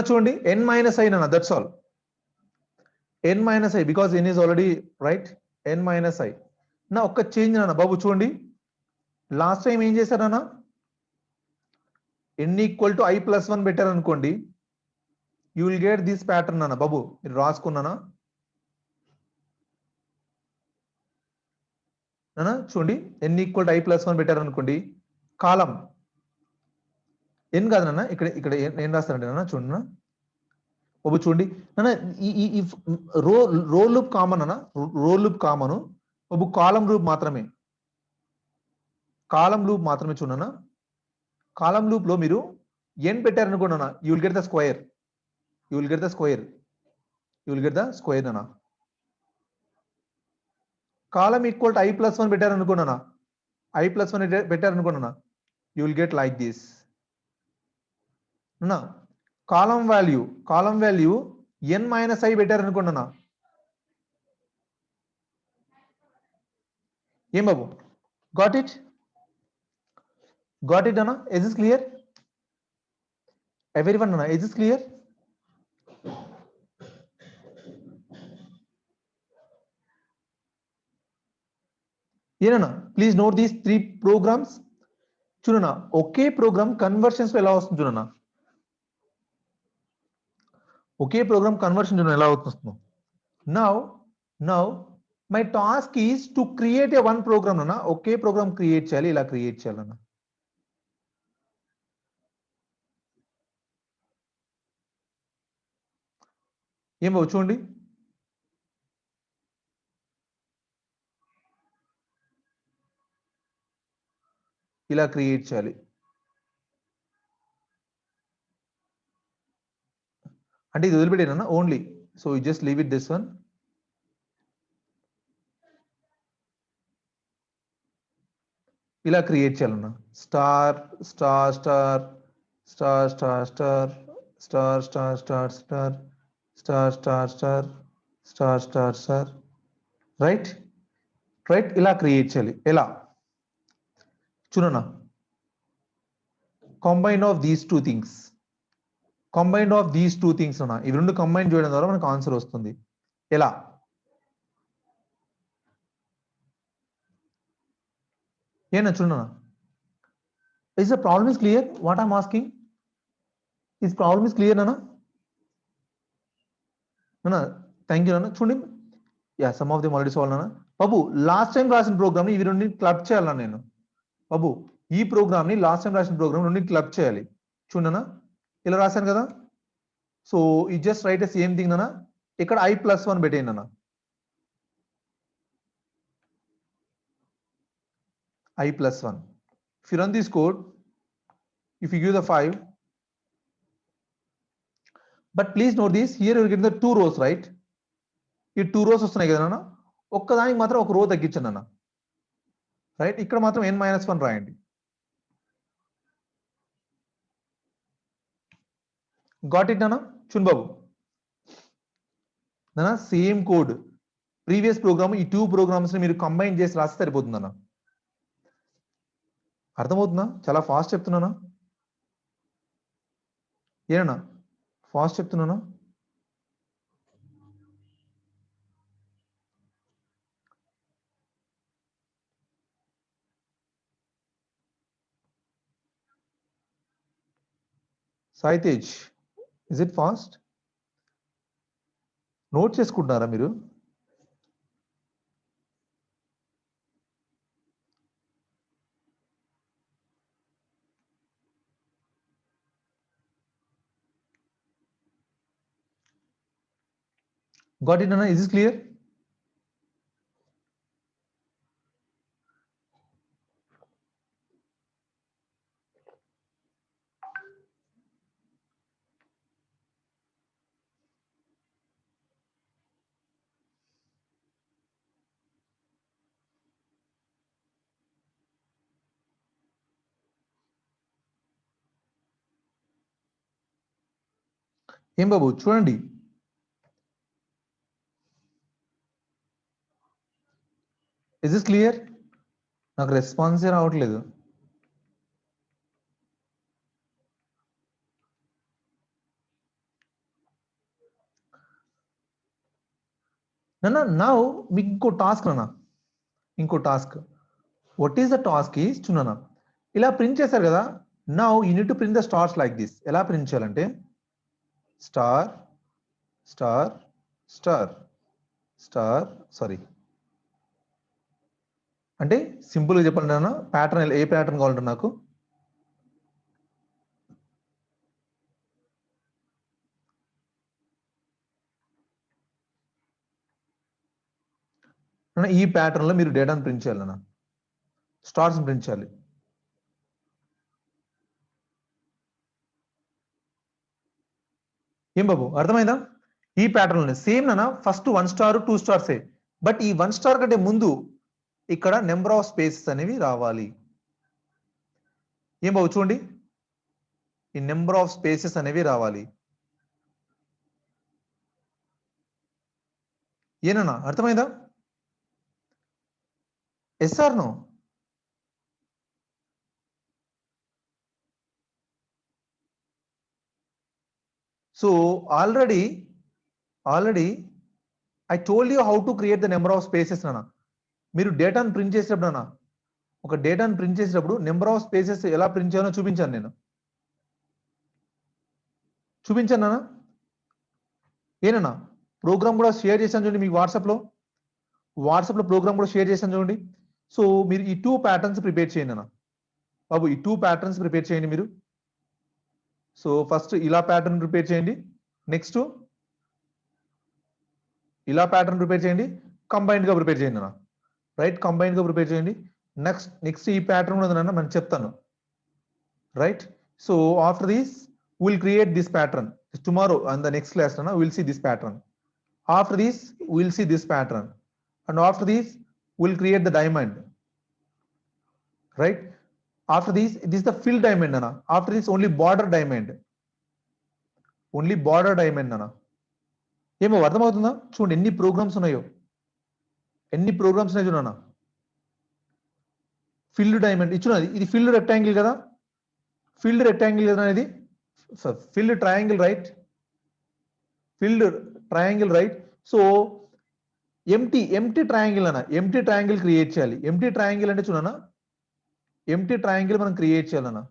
చూడండి n-i నాన్న, that's all. n-i because n is already right. n-i నా ఒక్క చేంజ్ నాన్న బాబు. చూడండి, లాస్ట్ టైం ఏం చేశారన్నా, n = i+1 పెట్టారు అనుకోండి, you will get this pattern అన్న బాబు. మీరు రాసుకున్నానా నాన్న? చూడండి, n = i+1 పెట్టారు అనుకోండి, కాలం n కాదు నాన్న, ఇక్కడ ఏం రాస్తారంటే నాన్న చూడండి బాబు, చూడండి నాన్న, ఈ రో లూప్ కామన్ అన్న, రో లూప్ కామన్ బాబు, కాలం లూప్ మాత్రమే, కాలం లూప్ మాత్రమే. చూడన్నా, కాలం లూప్ లో మీరు n పెట్టారనుకోండి, you will get the square, you will get the square, you will get the square అన్న. కాలం = i+1 పెట్టారనుకోండి, i+1 పెట్టారనుకోండి, you will get like this అన్న. కాలం వాల్యూ n-i పెట్టారనుకోండి అన్న, ఏం బాబు? గాట్ ఇట్ అన్న? ఇస్ దిస్ క్లియర్ ఎవరీవన్ అన్న? Is this clear? ఏనన్నా, ప్లీజ్ నోట్ దీస్ 3 ప్రోగ్రామ్స్. చూడన్నా, ఒకే ప్రోగ్రామ్ కన్వర్షన్స్ ఎలా వస్తుంది చూడన్నా, ఒకే ప్రోగ్రామ్ కన్వర్షన్ చూడండి ఎలా వస్తుందో. Now my task is to create a one program అన్న. ఒకే ప్రోగ్రామ్ క్రియేట్ చేయాలి, ఇలా క్రియేట్ చేయాలన్న. ఏం బాబు చూడండి, ఇలా క్రియేట్ చేయాలి. అంటే ఇది వదిలిపెట్టేనా only. So you just leave it this one. ఇలా క్రియేట్ చేయాలన్నా. Star star star star star star star star star star star star star star star star right. ఇలా క్రియేట్ చేయాలి. ఎలా చూడన్నా, combine of these two things అన్న. ఇవి రెండు combine చేయడం ద్వారా మనకు ఆన్సర్ వస్తుంది. ఎలా? ఏనా చూడన్నా, is the problem is clear what I'm asking? Is problem is clear, Nana? Nana, thank you, Nana. చూడండి, yeah, some of them already solved, Nana. Babu last time రాసిన ప్రోగ్రామ్ ని ఇవి రెండు క్లబ్ చేయాలన్నా నేను. బాబు ఈ ప్రోగ్రామ్ ని లాస్ట్ టైం రాసిన ప్రోగ్రామ్ రెండు క్లబ్ చేయాలి. చూడనా ఇలా రాశాను కదా. సో ఈ జస్ట్ రైట్ సేమ్ థింగ్ అన్న, ఇక్కడ i+1 పెట్టేయండి అన్న. i+1. If you run this code, if you give the 5, but please note this, here you will get the 2 rows, right? ఈ 2 rows వస్తున్నాయి కదా అన్న, ఒక్కదానికి మాత్రం ఒక రో తగ్గించండి అన్న. రైట్, ఇక్కడ మాత్రం n-1 రాయండి. గాట్ ఇట్ అన్న? చూన్ బాబు అన్న, సేమ్ కోడ్ ప్రీవియస్ ప్రోగ్రామ్ ఈ 2 ప్రోగ్రామ్స్ ని మీరు కంబైన్ చేసి రాస్తే సరిపోతుందన్న. అర్థమవుతుందా? చాలా ఫాస్ట్ చెప్తున్నానా? ఏనా ఫాస్ట్ చెప్తున్నానా? Sai Tej, is it fast? Note చేసుకుంటున్నారా మీరు? Got it, Nana? Is this clear? ఏం బాబు చూడండి, ఇస్ దిస్ క్లియర్? నాకు రెస్పాన్సే రావట్లేదు. నాన్న నౌ మీకు ఇంకో టాస్క్ నాన్న, ఇంకో task. What is the task is, చూడన్నా ఇలా ప్రింట్ చేశారు కదా. Now you need to print the stars like this. ఎలా ప్రింట్ చేయాలంటే star star star star, sorry అంటే సింపుల్గా చెప్పండి నాన్న, ప్యాటర్న్ ఏ ప్యాటర్న్ కావాలంటే నాకు ఈ ప్యాటర్న్ లో మీరు డేటాను ప్రింట్ చేయాలన్నా, స్టార్స్ ప్రింట్ చేయాలి. ఏం బాబు అర్థమైందా? ఈ ప్యాటర్న్ లో సేమ్ నాన్న, ఫస్ట్ 1 స్టార్ 2 స్టార్సే, బట్ ఈ 1 స్టార్ కంటే ముందు ఇక్కడ నెంబర్ ఆఫ్ స్పేసెస్ అనేవి రావాలి. ఏం బాబు చూడండి, ఈ నెంబర్ ఆఫ్ స్పేసెస్ అనేవి రావాలి. ఏనన్నా అర్థమైందా? Yes or no? So already I told you how to create the number of spaces నాన్న. మీరు డేటాను ప్రింట్ చేసేటప్పుడు నాన్న, ఒక డేటాను ప్రింట్ చేసేటప్పుడు నెంబర్ ఆఫ్ స్పేసెస్ ఎలా ప్రింట్ చేయాలో చూపించాను నేను. చూపించాను నాన్న. ఏనన్నా ప్రోగ్రామ్ కూడా షేర్ చేశాను చూడండి మీకు వాట్సాప్లో ప్రోగ్రామ్ కూడా షేర్ చేశాను చూడండి. సో మీరు ఈ 2 ప్యాటర్న్స్ ప్రిపేర్ చేయండి అన్న బాబు, ఈ 2 ప్యాటర్న్స్ ప్రిపేర్ చేయండి మీరు. సో ఫస్ట్ ఇలా ప్యాటర్న్ ప్రిపేర్ చేయండి, నెక్స్ట్ ఇలా ప్యాటర్న్ ప్రిపేర్ చేయండి, కంబైన్డ్ గా ప్రిపేర్ చేయండి అన్న. రైట్, కంబైన్డ్ గా ప్రిపేర్ చేయండి. నెక్స్ట్ ఈ ప్యాటర్న్ ఉన్నదన్న మనం చెప్తాను. Right, so after this will create this pattern tomorrow and the next class అన్న will see this pattern. After this we'll see this pattern, and after this we'll create the diamond. Right, after this is the fill diamond nana. After this only border diamond nana. ఏమో అర్థమవుతుందా? చూడండి ఎన్ని programmes ఉన్నాయో, చూడన్నా. Field diamond ఇచ్చున్నది, ఇది filled rectangle కదా, filled rectangle కదా ఇది, filled triangle right, filled triangle right. So empty triangle అన్న, ఎంటీ ట్రయాంగిల్ క్రియేట్ చేయాలి. ఎంటీ ట్రయాంగిల్ అంటే చూడన్నా, ఎంటీ ట్రయాంగిల్ మనం క్రియేట్ చేయాలన్నా.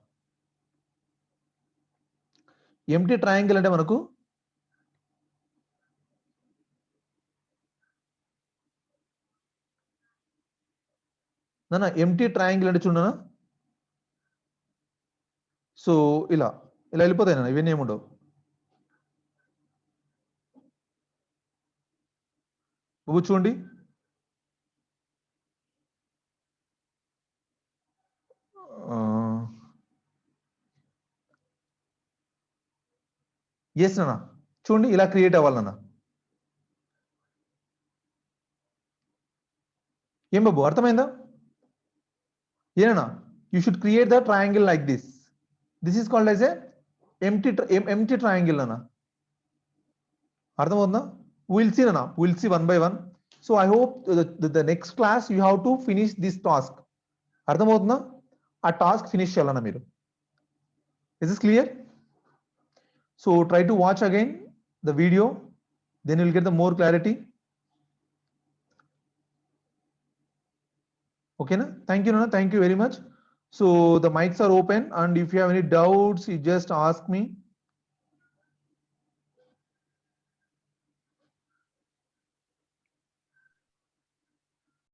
ఎంటీ ట్రయాంగిల్ అంటే మనకు నాన్న ఎంటీ ట్రయాంగిల్ అంటే చూడనా, సో ఇలా ఇలా వెళ్ళిపోతాయి నాన్న, ఇవన్నీ ఏముండవు. చూడండి, ఎస్ నాన్న, చూడండి ఇలా క్రియేట్ అవ్వాలి నాన్న. ఏం బాబు అర్థమైందా? ఏనా, you should create the triangle like this. This is called as a empty triangle నాన్న. అర్థమవుతుందా? విల్ సీ నాన్న, will see one by one. So I hope the next class you have to finish this task. అర్థమవుతుందా? ఆ task finish చేయాలన్నా మీరు. Is this clear? So try to watch again the video, then you'll get the more clarity. Okay na? Thank you Nana, thank you very much. So the mics are open, and if you have any doubts, you just ask me.